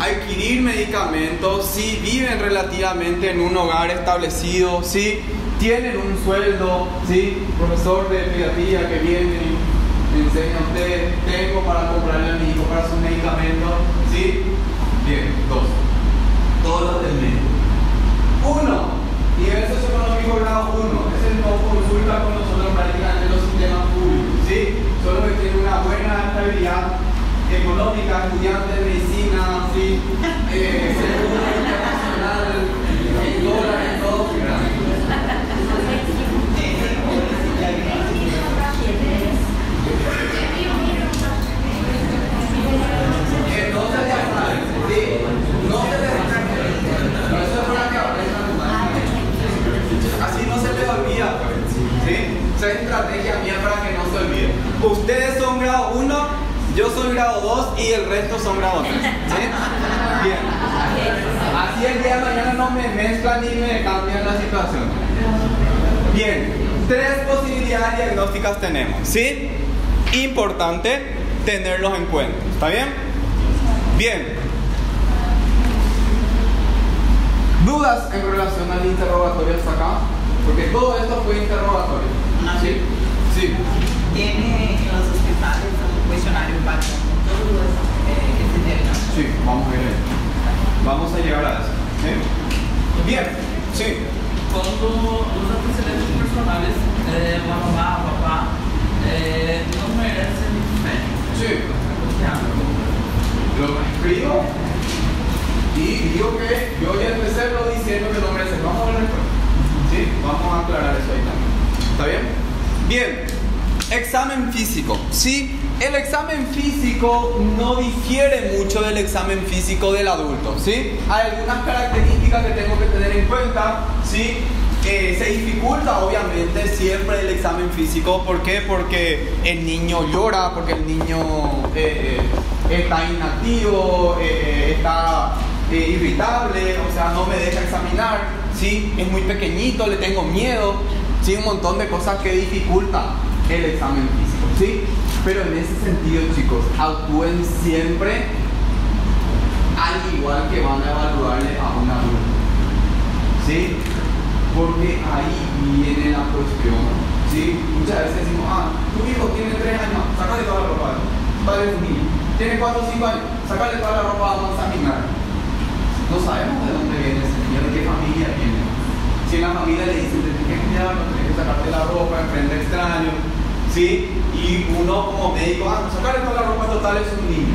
[SPEAKER 1] adquirir medicamentos, ¿sí? Viven relativamente en un hogar establecido, ¿sí? Tienen un sueldo, ¿sí? Profesor de pediatría que viene y me enseña a usted, tengo para comprarle a mi hijo para sus medicamentos, ¿sí? Bien, 2. Todos los del medio. 1. Nivel socioeconómico grado 1. Ese no consulta con nosotros prácticamente en los sistemas públicos, ¿sí? Solo que tiene una buena estabilidad económica, estudiante de medicina, ¿sí? Seguro internacional, en dólares, todo. Entonces ya saben, ¿sí? No se les distraigan. Eso es para que aprendan más. Así no se les olvida, ¿sí? Esa es estrategia mía para que no se olviden. Ustedes son grado 1. Yo soy grado 2 y el resto son grado 3, ¿sí? Bien. Así el día de mañana no me mezclan ni me cambian la situación. Bien. 3 posibilidades diagnósticas tenemos, ¿sí? Importante tenerlos en cuenta. ¿Está bien? Bien. ¿Dudas en relación al interrogatorio hasta acá? Porque todo esto fue interrogatorio. ¿Sí? Sí.
[SPEAKER 3] Tiene en los hospitales un cuestionario para todo este tema.
[SPEAKER 1] Sí, vamos a ir ahí. Vamos a llegar a eso. ¿Sí? Bien. Sí.
[SPEAKER 4] Cuando los antecedentes personales, mamá, papá, no merecen fe.
[SPEAKER 1] Sí. Lo escribo y digo que yo ya empecé lo diciendo que no merece. Vamos a ver después. Sí, vamos a aclarar eso ahí también. ¿Está bien? Bien. Examen físico. Sí, el examen físico no difiere mucho del examen físico del adulto. ¿Sí? Hay algunas características que tengo que tener en cuenta. ¿Sí? Se dificulta obviamente siempre el examen físico. ¿Por qué? Porque el niño llora, porque el niño está inactivo, está irritable, o sea, no me deja examinar, ¿sí? Es muy pequeñito, le tengo miedo, ¿sí? Un montón de cosas que dificultan el examen físico, ¿sí? Pero en ese sentido, chicos, actúen siempre al igual que van a evaluarle a un adulto, ¿sí? Porque ahí viene la cuestión, ¿sí? Muchas veces decimos, tu hijo tiene 3 años, sácale toda la ropa, padre es un niño. Tiene 4 o 5 años, sácale toda la ropa, vamos a examinar. No sabemos de dónde viene ese niño, de qué familia viene. Si en la familia le dicen, tienes que cuidarlo, tienes que sacarte la ropa en frente a extraños, ¿sí? Y uno como médico, sácale toda la ropa, total, es un niño.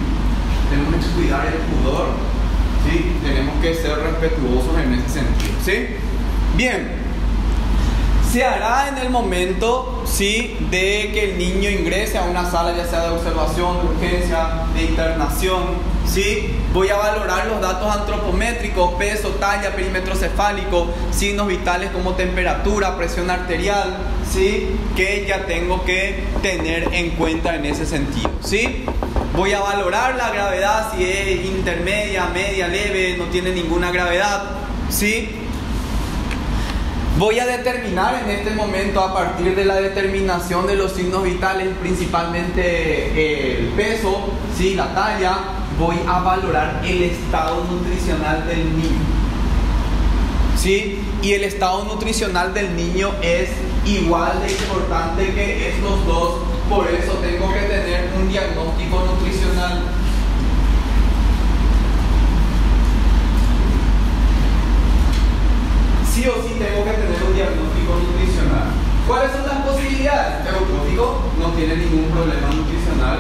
[SPEAKER 1] Tenemos que cuidar el pudor, ¿sí? Tenemos que ser respetuosos en ese sentido, ¿sí? Bien. Se hará en el momento, ¿sí?, de que el niño ingrese a una sala, ya sea de observación, de urgencia, de internación, ¿sí? Voy a valorar los datos antropométricos, peso, talla, perímetro cefálico, signos vitales como temperatura, presión arterial, ¿sí?, que ya tengo que tener en cuenta en ese sentido, ¿sí? Voy a valorar la gravedad, si es intermedia, media, leve, no tiene ninguna gravedad, ¿sí? Voy a determinar en este momento, a partir de la determinación de los signos vitales, principalmente el peso, ¿sí?, la talla, voy a valorar el estado nutricional del niño, ¿sí? Y el estado nutricional del niño es igual de importante que estos dos, por eso tengo que tener un diagnóstico nutricional. Sí o sí tengo que tener un diagnóstico nutricional. ¿Cuáles son las posibilidades? Eutrófico, no tiene ningún problema nutricional.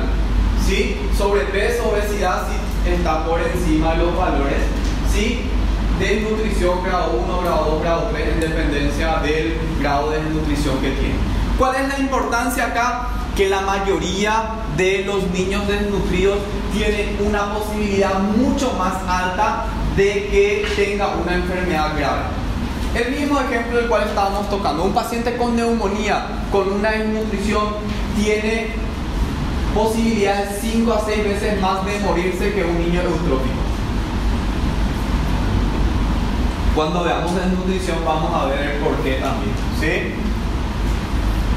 [SPEAKER 1] ¿Sí? Sobrepeso, obesidad, sí está por encima de los valores. ¿Sí? Desnutrición grado 1, grado 2, grado 3, en dependencia del grado de desnutrición que tiene. ¿Cuál es la importancia acá? Que la mayoría de los niños desnutridos tienen una posibilidad mucho más alta de que tenga una enfermedad grave. El mismo ejemplo del cual estábamos tocando, un paciente con neumonía, con una desnutrición, tiene posibilidades 5 a 6 veces más de morirse que un niño eutrófico. Cuando veamos desnutrición vamos a ver el por qué también, ¿sí?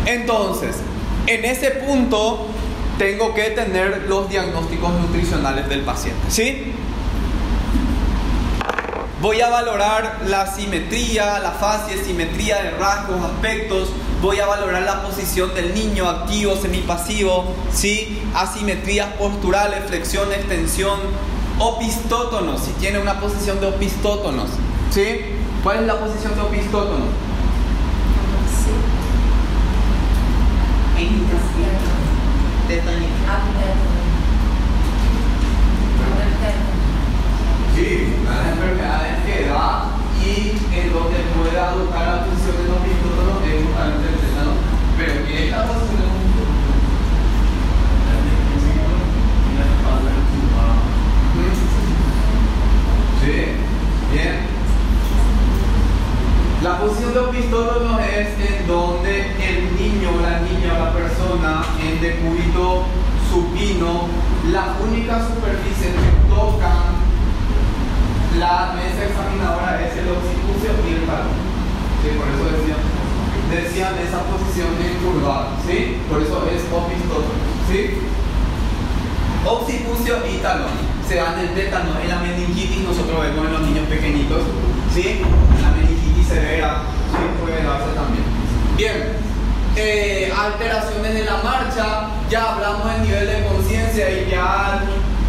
[SPEAKER 1] Entonces, en ese punto tengo que tener los diagnósticos nutricionales del paciente, ¿sí? Voy a valorar la simetría, la fascia, simetría de rasgos, aspectos. Voy a valorar la posición del niño, activo, semipasivo, ¿sí? Asimetrías posturales, flexión, extensión, opistótonos, si tiene una posición de opistótonos, ¿sí? ¿Cuál es la posición de opistótonos? Sí, las enfermedades que da y en donde puede adoptar la posición de los opistótonos es justamente el tétano. Pero ¿qué es la posición de los opistótonos? Sí, bien. La posición de opistótonos es en donde el niño, la niña, la persona en decúbito supino, la única superficie que tocan la mesa examinadora es el occipucio y el talón. Sí, por eso decían esa posición encurvada, ¿sí? Por eso es opistótonos. ¿sí? Occipucio y talón. Se da en el tétano, en la meningitis nosotros vemos en los niños pequeñitos, ¿sí? La meningitis severa, ¿sí? Puede darse también. Bien, alteraciones de la marcha, ya hablamos del nivel de conciencia y ya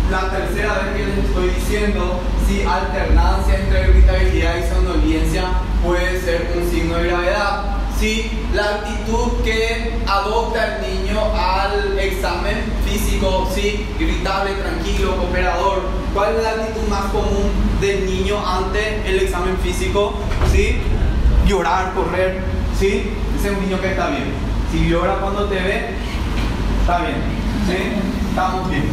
[SPEAKER 1] la tercera vez que les estoy diciendo, si alternancia entre irritabilidad y somnolencia puede ser un signo de gravedad. Sí, la actitud que adopta el niño al examen físico, sí, irritable, tranquilo, cooperador. ¿Cuál es la actitud más común del niño ante el examen físico? Sí, llorar, correr, sí, ese es un niño que está bien. Si llora cuando te ve, está bien, sí, estamos bien,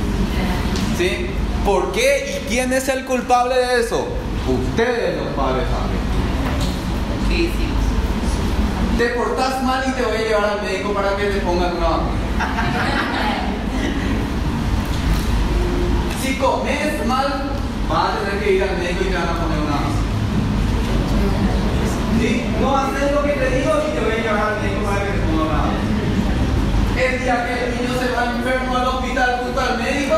[SPEAKER 1] sí. ¿Por qué y quién es el culpable de eso? Ustedes, los padres, saben.
[SPEAKER 3] Sí, sí.
[SPEAKER 1] Te portás mal y te voy a llevar al médico para que te pongan una vacuna. Si comes mal, vas a tener que ir al médico y te van a poner una vacuna. ¿Sí? No haces lo que te digo y te voy a llevar al médico para que te pongan una vacuna. El día que el niño se va enfermo al hospital junto al médico,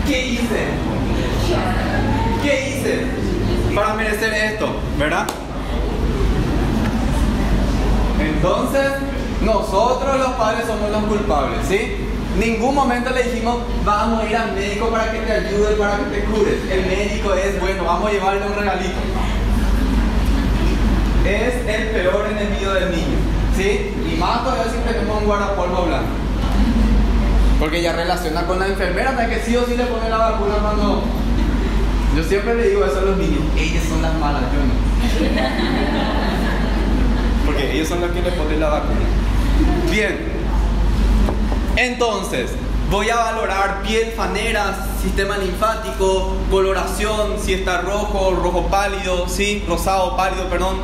[SPEAKER 1] ¿qué hice? ¿Qué hice para merecer esto? ¿Verdad? Entonces, nosotros los padres somos los culpables, ¿sí? Ningún momento le dijimos, vamos a ir al médico para que te ayude, para que te cures. El médico es, bueno, vamos a llevarle un regalito. Es el peor enemigo del niño, ¿sí? Y más todavía si tenemos un guardapolvo blanco. Porque ya relaciona con la enfermera, para que sí o sí le pone la vacuna cuando... Yo siempre le digo eso a los niños, ellas son las malas, yo no. Porque ellos son los que le ponen la vacuna. Bien, entonces voy a valorar piel, faneras, sistema linfático, coloración, si está rojo, rojo pálido, sí, rosado pálido, perdón,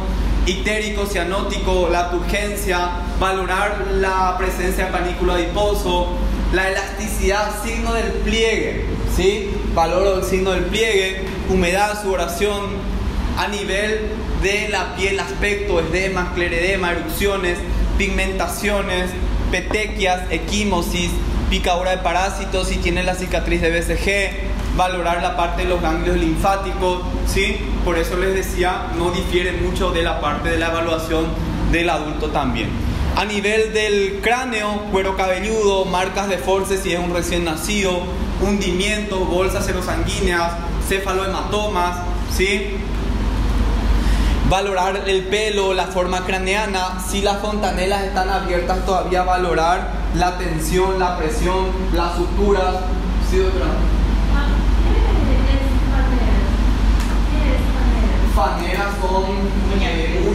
[SPEAKER 1] ictérico, cianótico, la turgencia, valorar la presencia de panículo adiposo, la elasticidad, signo del pliegue, sí, valoro el signo del pliegue, humedad, sudoración. A nivel de la piel, aspecto, esdema, escleredema, erupciones, pigmentaciones, petequias, equimosis, picadura de parásitos, si tiene la cicatriz de BCG, valorar la parte de los ganglios linfáticos, ¿sí? Por eso les decía, no difiere mucho de la parte de la evaluación del adulto también. A nivel del cráneo, cuero cabelludo, marcas de force si es un recién nacido, hundimiento, bolsas serosanguíneas, cefalohematomas, ¿sí? Valorar el pelo, la forma craneana, si las fontanelas están abiertas todavía valorar la tensión, la presión, las suturas. ¿Sí, doctora?
[SPEAKER 2] ¿Qué es fanera?
[SPEAKER 1] Faneras son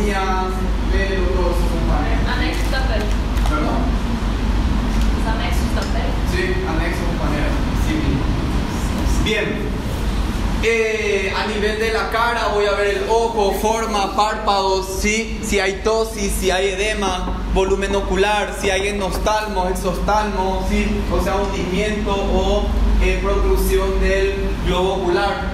[SPEAKER 1] uñas, pelo, todo eso son faneras.
[SPEAKER 2] Anexos da pele.
[SPEAKER 1] ¿Perdón?
[SPEAKER 2] Os anexos da pele.
[SPEAKER 1] Sí, anexos, faneras. Sí. Bien. A nivel de la cara voy a ver el ojo, forma, párpados, ¿sí? Si hay tosis, si hay edema, volumen ocular, si hay enostalmo, exostalmo, ¿sí? O sea, hundimiento o protrusión del globo ocular.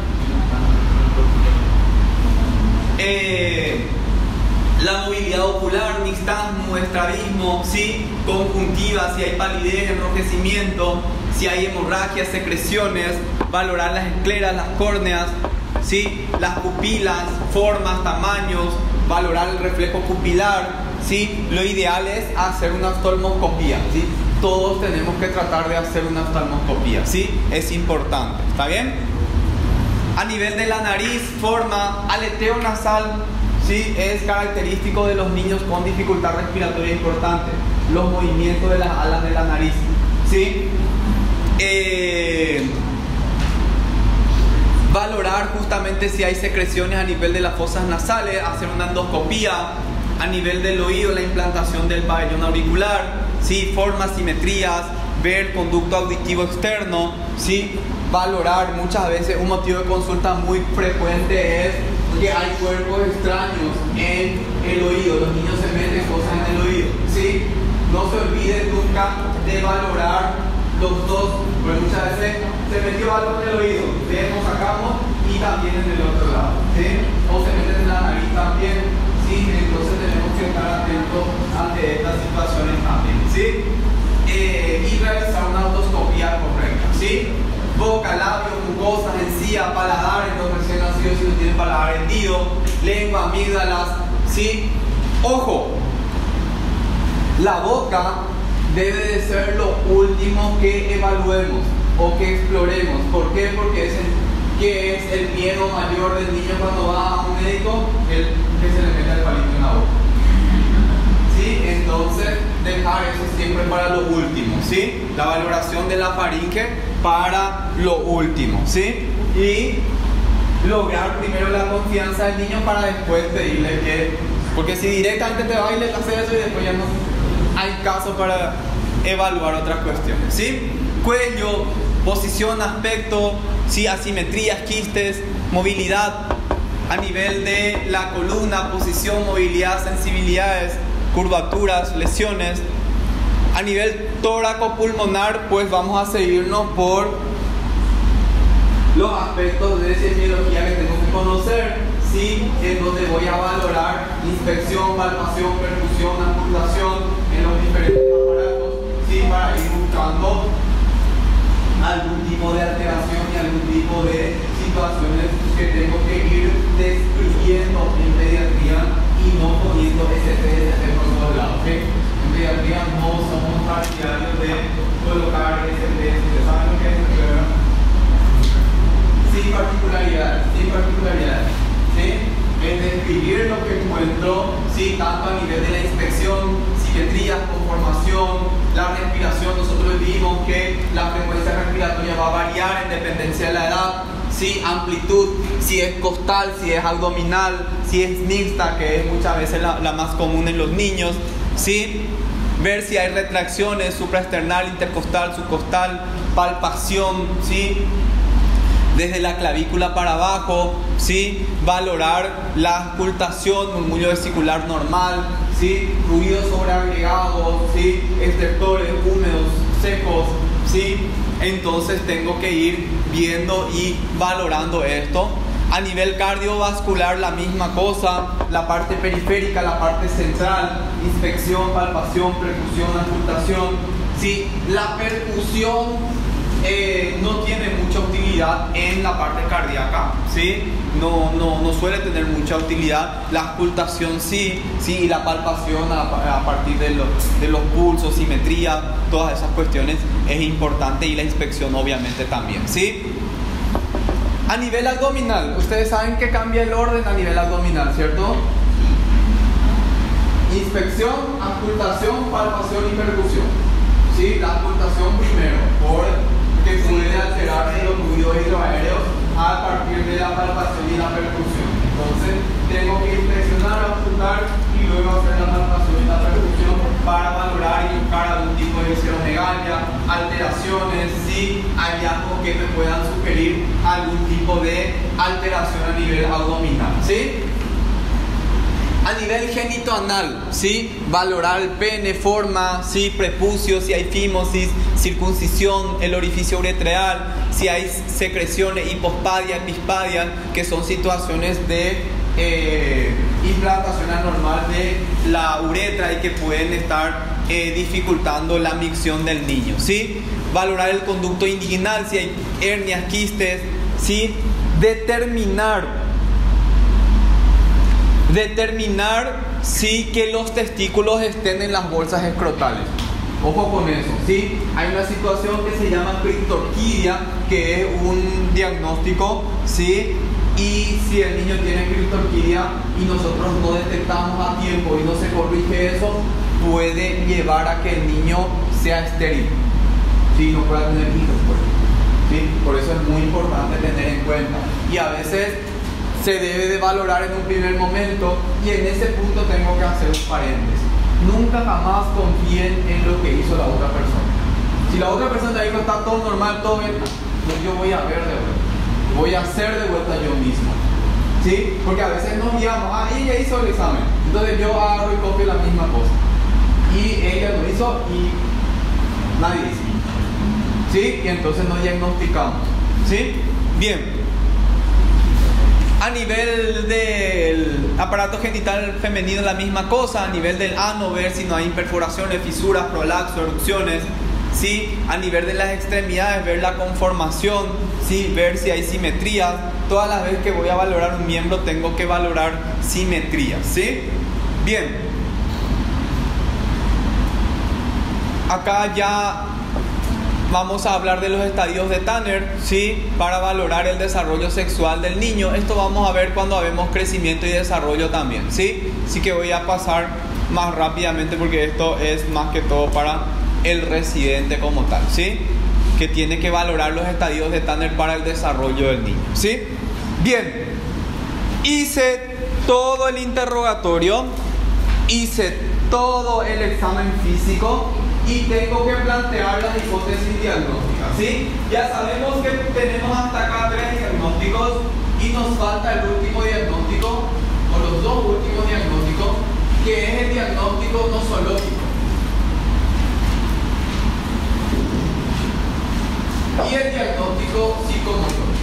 [SPEAKER 1] La movilidad ocular, nixtasmo, estrabismo, ¿sí? Conjuntiva, si hay palidez, enrojecimiento, si hay hemorragias, secreciones, valorar las escleras, las córneas, ¿sí? Las pupilas, formas, tamaños, valorar el reflejo pupilar, ¿sí? Lo ideal es hacer una oftalmoscopía, ¿sí? Todos tenemos que tratar de hacer una oftalmoscopía, ¿sí? Es importante, ¿está bien? A nivel de la nariz, forma, aleteo nasal, ¿sí? Es característico de los niños con dificultad respiratoria importante, los movimientos de las alas de la nariz, ¿sí? Valorar justamente si hay secreciones a nivel de las fosas nasales, hacer una endoscopía. A nivel del oído, la implantación del pabellón auricular, ¿sí? Formas, simetrías, ver conducto auditivo externo, ¿sí? Valorar muchas veces, un motivo de consulta muy frecuente es que hay cuerpos extraños en el oído, los niños se meten cosas en el oído, ¿sí? No se olviden nunca de valorar los dos, porque muchas veces se metió algo en el oído, vemos, sacamos y también en el otro lado, ¿sí? O se meten en la nariz también, ¿sí? Entonces tenemos que estar atentos ante estas situaciones también, ¿sí? Y realizar una mucosas, encía, paladar en los recién nacidos si no tienen paladar hendido, lengua, amígdalas, ¿sí? Ojo, la boca debe de ser lo último que evaluemos o que exploremos. ¿Por qué? Porque ¿qué es el miedo mayor del niño cuando va a un médico? El que se le meta el palito en la boca. ¿Sí? Entonces, dejar eso siempre para lo último, ¿sí? La valoración de la faringe para lo último, ¿sí? Y lograr primero la confianza del niño para después pedirle que... Porque si directamente te va y le haces eso y después ya no hay caso para evaluar otras cuestiones, ¿sí? Cuello, posición, aspecto, ¿sí? Asimetrías, quistes, movilidad a nivel de la columna, posición, movilidad, sensibilidades, curvaturas, lesiones. A nivel tóraco-pulmonar, pues vamos a seguirnos por los aspectos de semiología que tengo que conocer, ¿sí? En donde voy a valorar inspección, palpación, percusión, amputación en los diferentes aparatos, ¿sí? Para ir buscando algún tipo de alteración y algún tipo de situaciones que tengo que ir describiendo en pediatría y no poniendo ST por todos lados, ¿sí? En pediatría no somos partidarios de colocar ST, ¿saben lo que es ST, verdad? Sin particularidades, ¿sí? Es describir lo que encuentro, ¿sí? Tanto a nivel de la inspección, simetrías, conformación, la respiración. Nosotros vimos que la frecuencia respiratoria va a variar en dependencia de la edad, ¿sí? Amplitud, si es costal, si es abdominal, si es mixta, que es muchas veces la más común en los niños, ¿sí? Ver si hay retracciones supraesternal, intercostal, subcostal, palpación, ¿sí? Desde la clavícula para abajo, ¿sí? Valorar la auscultación, murmullo vesicular normal, ¿sí? Ruidos sobreagregados, ¿sí? Estertores húmedos, secos, ¿sí? Entonces tengo que ir viendo y valorando esto. A nivel cardiovascular la misma cosa, la parte periférica, la parte central, inspección, palpación, percusión, auscultación, ¿sí? La percusión no tiene mucha utilidad en la parte cardíaca, ¿sí? No suele tener mucha utilidad. La auscultación sí, y la palpación a partir de los pulsos, simetría, todas esas cuestiones es importante, y la inspección obviamente también, ¿sí? A nivel abdominal, ustedes saben que cambia el orden a nivel abdominal, ¿cierto? Inspección, auscultación, palpación y percusión, ¿sí? La auscultación primero, porque puede alterarse los fluidos hidroaéreos a partir de la palpación y la percusión. Entonces tengo que inspeccionar, auscultar y luego hacer la palpación y la percusión para valorar y buscar algún tipo de visceromegalia, alteraciones, ¿sí? Hallazgos que me puedan sugerir algún tipo de alteración a nivel abdominal, ¿sí? A nivel genitoanal, ¿sí? Valorar el pene, forma, ¿sí? Prepucio, si hay fimosis, circuncisión, el orificio uretral, si hay secreciones, hipospadia, epispadia, que son situaciones de implantación anormal de la uretra y que pueden estar dificultando la micción del niño, ¿sí? Valorar el conducto inguinal, si hay hernias, quistes, ¿sí? Determinar sí, que los testículos estén en las bolsas escrotales. Ojo con eso, ¿sí? Hay una situación que se llama criptorquidia, que es un diagnóstico, ¿sí? Y si el niño tiene criptorquidia y nosotros no detectamos a tiempo y no se corrige eso, puede llevar a que el niño sea estéril, ¿sí? No pueda tener hijos, ¿sí? Por eso es muy importante tener en cuenta. Y a veces se debe de valorar en un primer momento, y en ese punto tengo que hacer un paréntesis. Nunca jamás confíen en lo que hizo la otra persona. Si la otra persona dijo está todo normal, todo bien, pues yo voy a ver de vuelta, voy a hacer de vuelta yo mismo, ¿sí? Porque a veces nos guiamos, ella hizo el examen, entonces yo agarro y copio la misma cosa, y ella lo hizo y nadie hizo, ¿sí? Y entonces nos diagnosticamos, ¿sí? Bien. A nivel del aparato genital femenino la misma cosa. A nivel del ano, ver si no hay perforaciones, fisuras, prolapso, erupciones, ¿sí? A nivel de las extremidades, ver la conformación, ¿sí? Ver si hay simetrías. Todas las veces que voy a valorar un miembro tengo que valorar simetrías, ¿sí? Bien. Acá ya vamos a hablar de los estadios de Tanner, ¿sí? Para valorar el desarrollo sexual del niño. Esto vamos a ver cuando vemos crecimiento y desarrollo también, ¿sí? Así que voy a pasar más rápidamente porque esto es más que todo para el residente como tal, ¿sí? Que tiene que valorar los estadios de Tanner para el desarrollo del niño, ¿sí? Bien, hice todo el interrogatorio, hice todo el examen físico y tengo que plantear las hipótesis diagnósticas, ¿sí? Ya sabemos que tenemos hasta acá 3 diagnósticos y nos falta el último diagnóstico, o los 2 últimos diagnósticos, que es el diagnóstico nosológico. Y el diagnóstico psicomotor.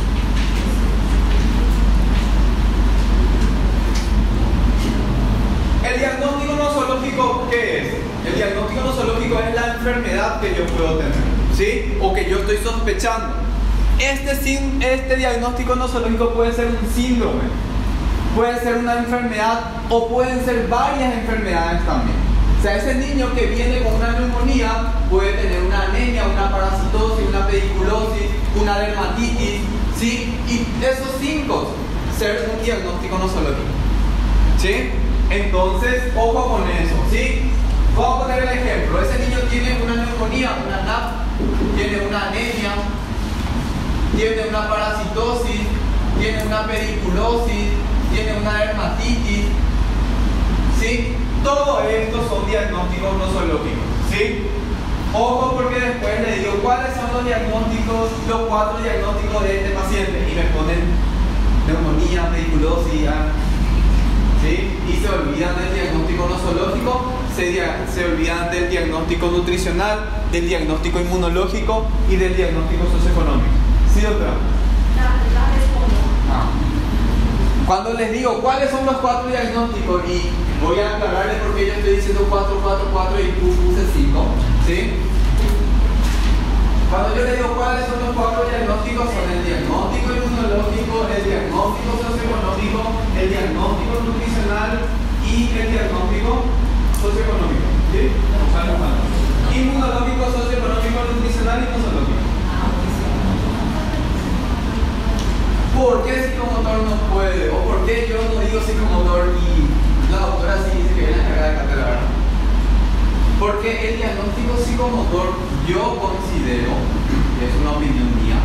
[SPEAKER 1] El diagnóstico nosológico, ¿qué es? El diagnóstico nosológico es la enfermedad que yo puedo tener, ¿sí? O que yo estoy sospechando. Este diagnóstico nosológico puede ser un síndrome, puede ser una enfermedad o pueden ser varias enfermedades también. O sea, ese niño que viene con una neumonía puede tener una anemia, una parasitosis, una pediculosis, una dermatitis, ¿sí? Y esos 5 ser un diagnóstico nosológico, ¿sí? Entonces, ojo con eso, ¿sí? Vamos a poner el ejemplo. Ese niño tiene una neumonía, una NAP, tiene una anemia, tiene una parasitosis, tiene una pediculosis, tiene una dermatitis, ¿sí? Todo esto son diagnósticos nosológicos, ¿sí? Ojo porque después le digo cuáles son los diagnósticos, los 4 diagnósticos de este paciente y me ponen neumonía, pediculosis, ¿sí? Y se olvidan del diagnóstico nosológico, se olvidan del diagnóstico nutricional, del diagnóstico inmunológico y del diagnóstico socioeconómico. ¿Sí, doctora?
[SPEAKER 2] La respondo.
[SPEAKER 1] Cuando les digo cuáles son los 4 diagnósticos y voy a aclararles por qué yo estoy diciendo 4, 4, 4 y puse 5, ¿sí? Cuando yo les digo cuáles son los 4 diagnósticos, son el diagnóstico inmunológico, el diagnóstico socioeconómico, el diagnóstico nutricional y el diagnóstico socioeconómico, ¿sí? Inmunológico, socioeconómico, nutricional y nosológico. ¿Por qué psicomotor no puede? ¿O por qué yo no digo psicomotor y la doctora sí dice que viene a cargar de cátedra, verdad? Porque el diagnóstico psicomotor yo considero, que es una opinión mía,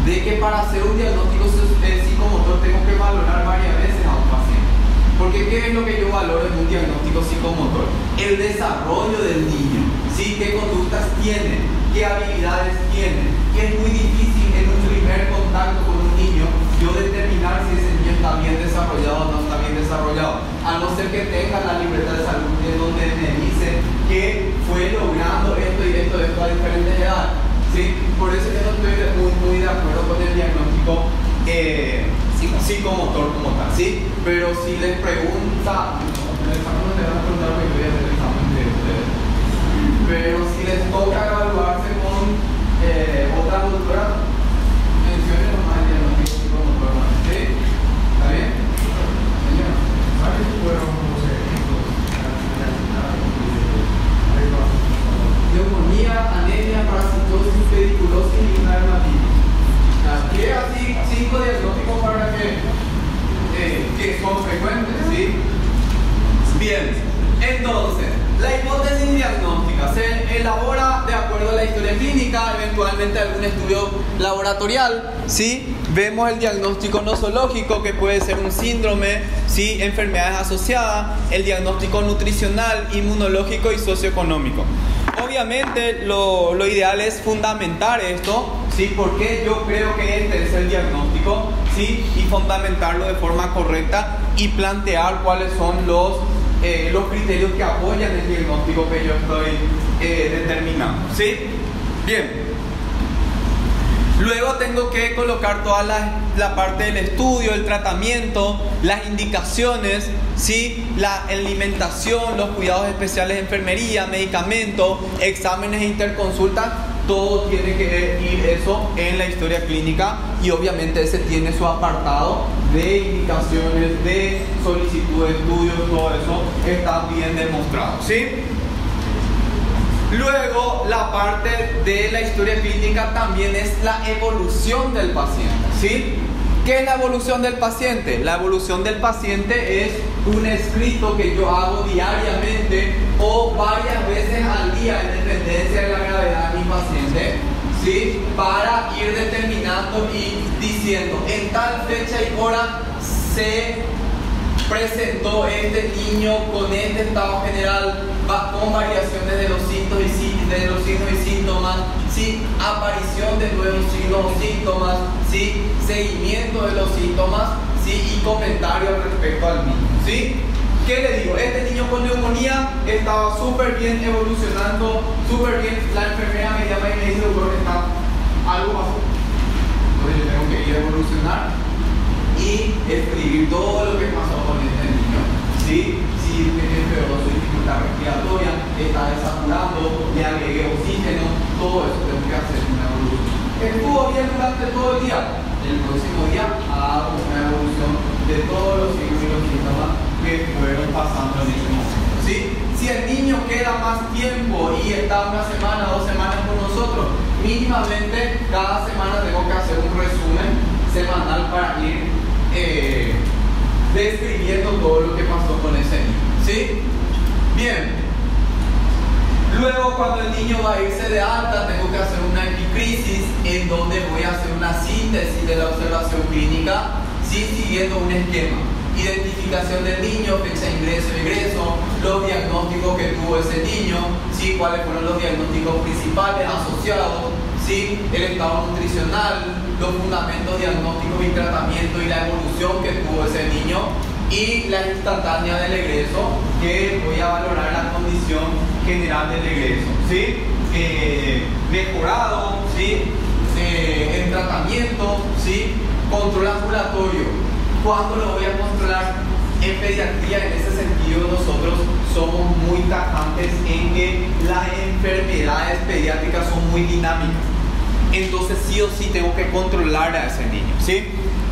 [SPEAKER 1] de que para hacer un diagnóstico psicomotor tengo que valorar varias veces a un paciente. Porque ¿qué es lo que yo valoro en un diagnóstico psicomotor? El desarrollo del niño, ¿sí? ¿Qué conductas tiene? ¿Qué habilidades tiene? Que es muy difícil en un primer contacto con un niño yo determinar si ese niño está bien desarrollado o no está bien desarrollado, a no ser que tenga la libreta de salud en donde me dice que fue logrando esto y esto a diferentes edades, ¿sí? Por eso yo no estoy muy de acuerdo con el diagnóstico psicomotor como tal, ¿sí? Pero si les pregunta, el examen no te van a preguntar porque yo voy a hacer el examen de ustedes, pero si les toca evaluarse con otra doctora, mencionen nomás el diagnóstico psicomotor, ¿sí? ¿Está bien? Neumonía, anemia, parasitosis, pediculosis y una dermatitis. ¿Qué así 5 diagnósticos para que son frecuentes? ¿Sí? Bien, entonces, la hipótesis diagnóstica se elabora de acuerdo a la historia clínica, eventualmente algún estudio laboratorial, ¿sí? Vemos el diagnóstico nosológico, que puede ser un síndrome, ¿sí? Enfermedades asociadas, el diagnóstico nutricional, inmunológico y socioeconómico. Obviamente lo ideal es fundamentar esto, ¿sí? Porque yo creo que este es el diagnóstico, ¿sí? Y fundamentarlo de forma correcta y plantear cuáles son los criterios que apoyan el diagnóstico que yo estoy determinando, ¿sí? Bien. Luego tengo que colocar toda la parte del estudio, el tratamiento, las indicaciones, ¿sí? La alimentación, los cuidados especiales de enfermería, medicamentos, exámenes e interconsultas. Todo tiene que ir eso en la historia clínica y obviamente ese tiene su apartado de indicaciones, de solicitud de estudios, todo eso está bien demostrado, ¿sí? Luego, la parte de la historia clínica también es la evolución del paciente, ¿sí? ¿Qué es la evolución del paciente? La evolución del paciente es un escrito que yo hago diariamente o varias veces al día en dependencia de la gravedad de mi paciente, ¿sí? Para ir determinando y diciendo, en tal fecha y hora se presentó este niño con este estado general, con variaciones de los signos y síntomas, ¿sí? Aparición de nuevos signos o síntomas, ¿sí? Seguimiento de los síntomas, ¿sí? Y comentarios respecto al niño, ¿sí? ¿Qué le digo? Este niño con neumonía estaba súper bien evolucionando, súper bien. La enfermera me llama y me dice, doctor, está algo pasó. Entonces yo tengo que ir a evolucionar y escribir todo lo que pasó con este niño, ¿sí? Si empeoró su dificultad respiratoria, está desaturando, le agregué oxígeno, todo eso tengo que hacer una evolución. Estuvo bien durante todo el día. El próximo día hago una evolución de todos los signos y los síntomas que fueron pasando en ese momento, ¿sí? Si el niño queda más tiempo y está una semana, 2 semanas con nosotros, mínimamente cada semana tengo que hacer un resumen semanal para ir describiendo todo lo que pasó con ese niño, ¿sí? Bien. Luego, cuando el niño va a irse de alta, tengo que hacer una epicrisis en donde voy a hacer una síntesis de la observación clínica, ¿sí? Siguiendo un esquema. Identificación del niño, fecha de ingreso y egreso, los diagnósticos que tuvo ese niño, ¿sí? Cuáles fueron los diagnósticos principales asociados, ¿sí? El estado nutricional, los fundamentos diagnósticos y tratamiento y la evolución que tuvo ese niño, y la instantánea del egreso, que voy a valorar la condición general del egreso, ¿sí? Mejorado, ¿sí? En tratamiento, ¿sí? Control ambulatorio. ¿Cuándo lo voy a controlar? En pediatría, en ese sentido, nosotros somos muy tajantes en que las enfermedades pediátricas son muy dinámicas. Entonces sí o sí tengo que controlar a ese niño, ¿sí?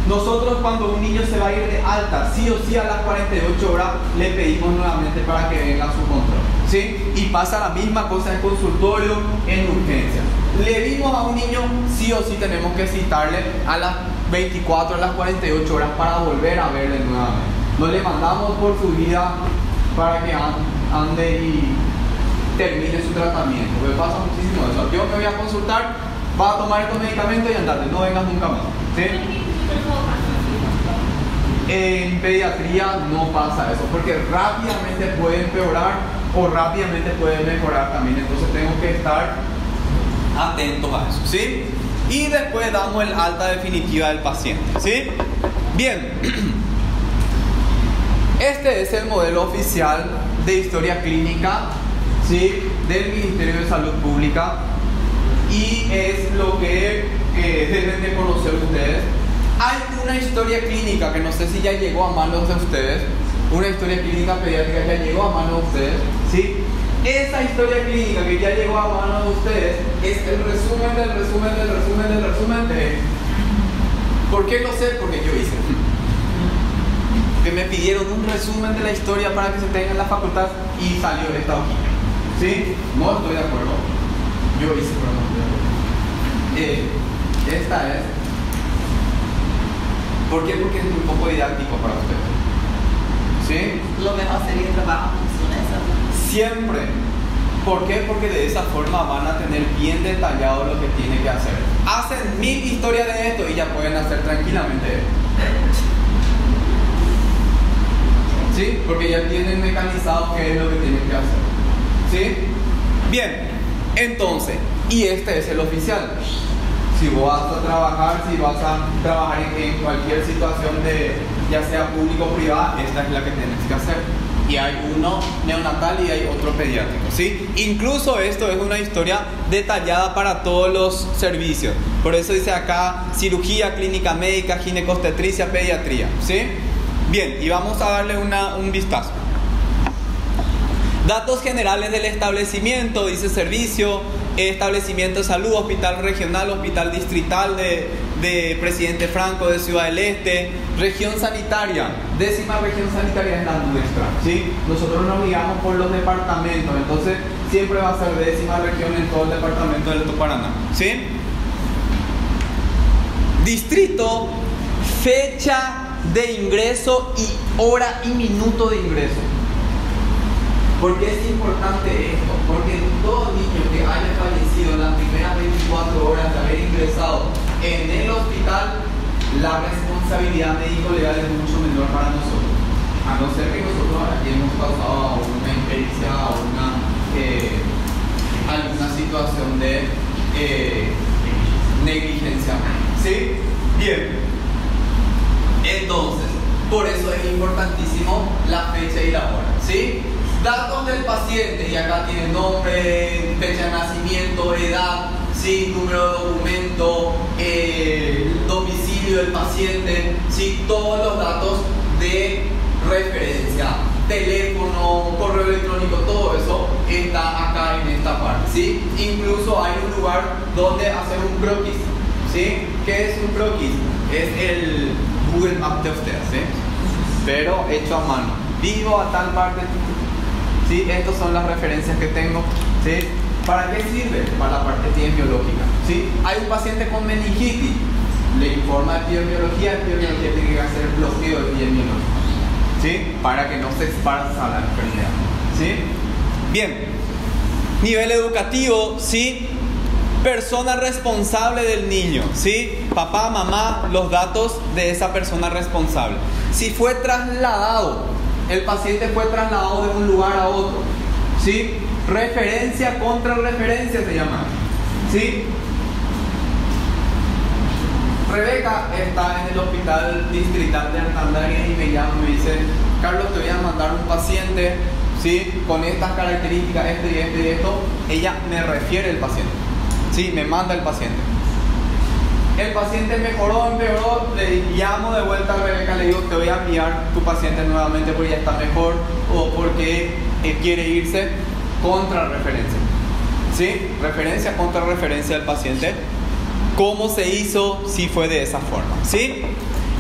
[SPEAKER 1] Nosotros, cuando un niño se va a ir de alta, sí o sí a las 48 horas le pedimos nuevamente para que venga a su control, ¿sí? Y pasa la misma cosa en consultorio, en urgencia. Le vimos a un niño, sí o sí tenemos que citarle a las 24, a las 48 horas para volver a verle nuevamente. No le mandamos por su vida para que ande y termine su tratamiento, porque pasa muchísimo eso. Yo me voy a consultar, va a tomar estos medicamentos y andate, no vengas nunca más, ¿sí? En pediatría no pasa eso, porque rápidamente puede empeorar o rápidamente puede mejorar también, entonces tengo que estar atentos a eso, ¿sí? Y después damos el alta definitiva del paciente, ¿sí? Bien, este es el modelo oficial de historia clínica, ¿sí? Del Ministerio de Salud Pública, y es lo que deben de conocer ustedes. Hay una historia clínica que no sé si ya llegó a manos de ustedes, una historia clínica pediátrica que ya llegó a manos de ustedes, ¿sí? Esa historia clínica que ya llegó a manos de ustedes es el resumen del resumen del resumen del resumen de... ¿Por qué lo sé? Porque yo hice. Que me pidieron un resumen de la historia para que se tenga en la facultad y salió esta hojita, ¿sí? No estoy de acuerdo. Yo hice, pero no estoy de acuerdo. Esta es... ¿Por qué? Porque es un poco didáctico para ustedes, ¿sí?
[SPEAKER 3] Lo mejor sería trabajar con eso.
[SPEAKER 1] Siempre. ¿Por qué? Porque de esa forma van a tener bien detallado lo que tienen que hacer. Hacen 1000 historias de esto y ya pueden hacer tranquilamente esto, ¿sí? Porque ya tienen mecanizado qué es lo que tienen que hacer, ¿sí? Bien, entonces, y este es el oficial. Si vas a trabajar en cualquier situación de, ya sea público o privada, esta es la que tienes que hacer. Y hay uno neonatal y hay otro otro pediátrico, ¿sí? Incluso esto es una historia detallada para todos los servicios. Por eso dice acá cirugía, clínica médica, ginecobstetricia, pediatría, ¿sí? Bien, y vamos a darle un vistazo. Datos generales del establecimiento, dice servicio, establecimiento de salud, hospital regional, hospital distrital de Presidente Franco de Ciudad del Este, región sanitaria, 10ª región sanitaria es la nuestra, ¿sí? Nosotros nos guiamos por los departamentos, entonces siempre va a ser 10ª región en todo el departamento del Alto Paraná, ¿sí? Distrito, fecha de ingreso y hora y minuto de ingreso. ¿Por qué es importante esto? Porque todo niño que haya fallecido en las primeras 24 horas de haber ingresado en el hospital, la responsabilidad médico-legal es mucho menor para nosotros. A no ser que nosotros hayamos causado una impericia o alguna situación de negligencia. ¿Sí? Bien. Entonces, por eso es importantísimo la fecha y la hora. ¿Sí? Datos del paciente, y acá tiene nombre, fecha de nacimiento, edad, ¿sí? Número de documento, domicilio del paciente, ¿sí? Todos los datos de referencia, teléfono, correo electrónico, todo eso está acá en esta parte, ¿sí? Incluso hay un lugar donde hacer un croquis, ¿sí? ¿Qué es un croquis? Es el Google Maps de ustedes, ¿sí? Pero hecho a mano. Vivo a tal parte. ¿Sí? Estas son las referencias que tengo, ¿sí? ¿Para qué sirve? Para la parte epidemiológica, ¿sí? Hay un paciente con meningitis, le informa epidemiología tiene que hacer bloqueo epidemiológico, ¿sí? Para que no se esparza la enfermedad, ¿sí? Bien, nivel educativo, ¿sí? Persona responsable del niño, ¿sí? Papá, mamá, los datos de esa persona responsable. Si fue trasladado, el paciente fue trasladado de un lugar a otro, ¿sí? Referencia contra referencia se llama, ¿sí? Rebeca está en el hospital distrital de Hernandarias y me llama y me dice: Carlos, te voy a mandar un paciente, ¿sí? Con estas características, y esto. Ella me refiere el paciente, ¿sí? Me manda el paciente. El paciente mejoró, empeoró, le llamo de vuelta a Rebeca, le digo: te voy a enviar tu paciente nuevamente porque ya está mejor o porque quiere irse. Contra referencia, ¿sí? Referencia contra referencia del paciente. ¿Cómo se hizo? Si fue de esa forma, ¿sí?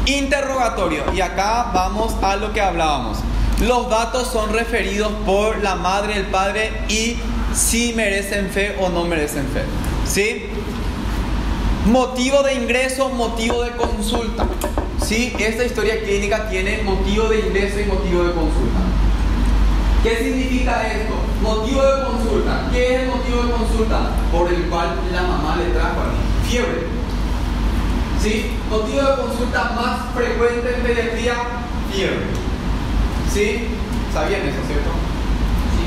[SPEAKER 1] Interrogatorio, y acá vamos a lo que hablábamos. Los datos son referidos por la madre, el padre, y si merecen fe o no merecen fe, ¿sí? Motivo de ingreso, motivo de consulta, ¿sí? Esta historia clínica tiene motivo de ingreso y motivo de consulta. ¿Qué significa esto? Motivo de consulta. ¿Qué es el motivo de consulta? Por el cual la mamá le trajo a niño. Fiebre, ¿sí? Motivo de consulta más frecuente en pediatría, fiebre, ¿sí? ¿Sabían eso, cierto? Sí.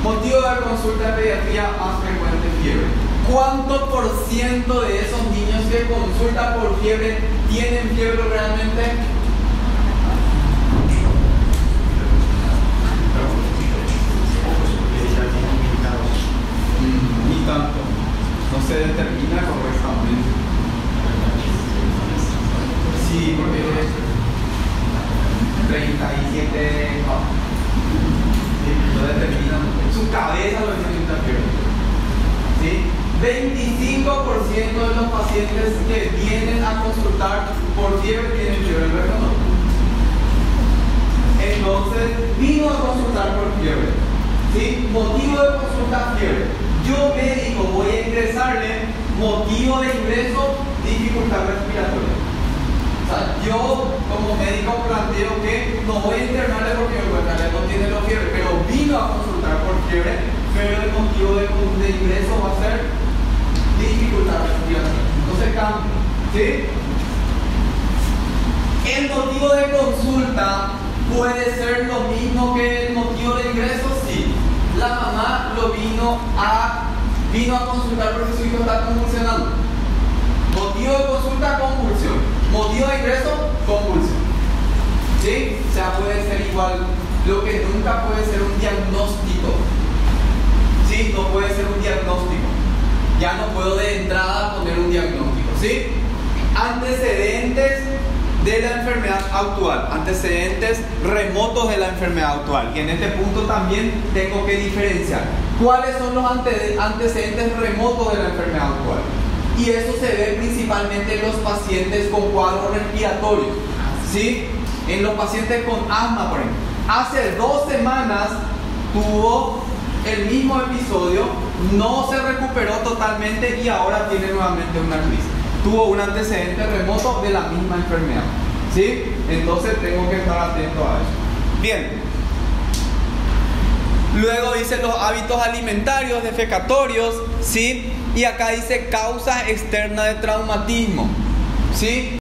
[SPEAKER 1] Motivo de consulta en pediatría más frecuente, fiebre. ¿Cuánto por ciento de esos niños que consultan por fiebre tienen fiebre realmente? Ni tanto. No se determina correctamente. Sí, porque 37 lo determinan. Su cabeza lo determina fiebre. ¿Sí? 25% de los pacientes que vienen a consultar por fiebre tienen fiebre, el resto no. Entonces, vino a consultar por fiebre, ¿sí? Motivo de consulta, fiebre. Yo, médico, voy a ingresarle. Motivo de ingreso, dificultad respiratoria. O sea, yo como médico planteo que no voy a internarle porque no tiene la fiebre, pero vino a consultar por fiebre, pero el motivo de ingreso va a ser dificultad respiratoria. Entonces cambia, ¿sí? El motivo de consulta puede ser lo mismo que el motivo de ingreso, sí. La mamá lo vino a consultar porque su hijo está convulsionando. Motivo de consulta, convulsión. Motivo de ingreso, convulsión. ¿Sí? O sea, puede ser igual. Lo que nunca puede ser un diagnóstico ya no puedo de entrada poner un diagnóstico, ¿sí? Antecedentes de la enfermedad actual, antecedentes remotos de la enfermedad actual. Y en este punto también tengo que diferenciar cuáles son los antecedentes remotos de la enfermedad actual. Y eso se ve principalmente en los pacientes con cuadros respiratorios, ¿sí? En los pacientes con asma, por ejemplo. Hace 2 semanas tuvo el mismo episodio, no se recuperó totalmente y ahora tiene nuevamente una crisis. Tuvo un antecedente remoto de la misma enfermedad, ¿sí? Entonces tengo que estar atento a eso. Bien. Luego dice los hábitos alimentarios, defecatorios, ¿sí? Y acá dice causas externas de traumatismo, ¿sí?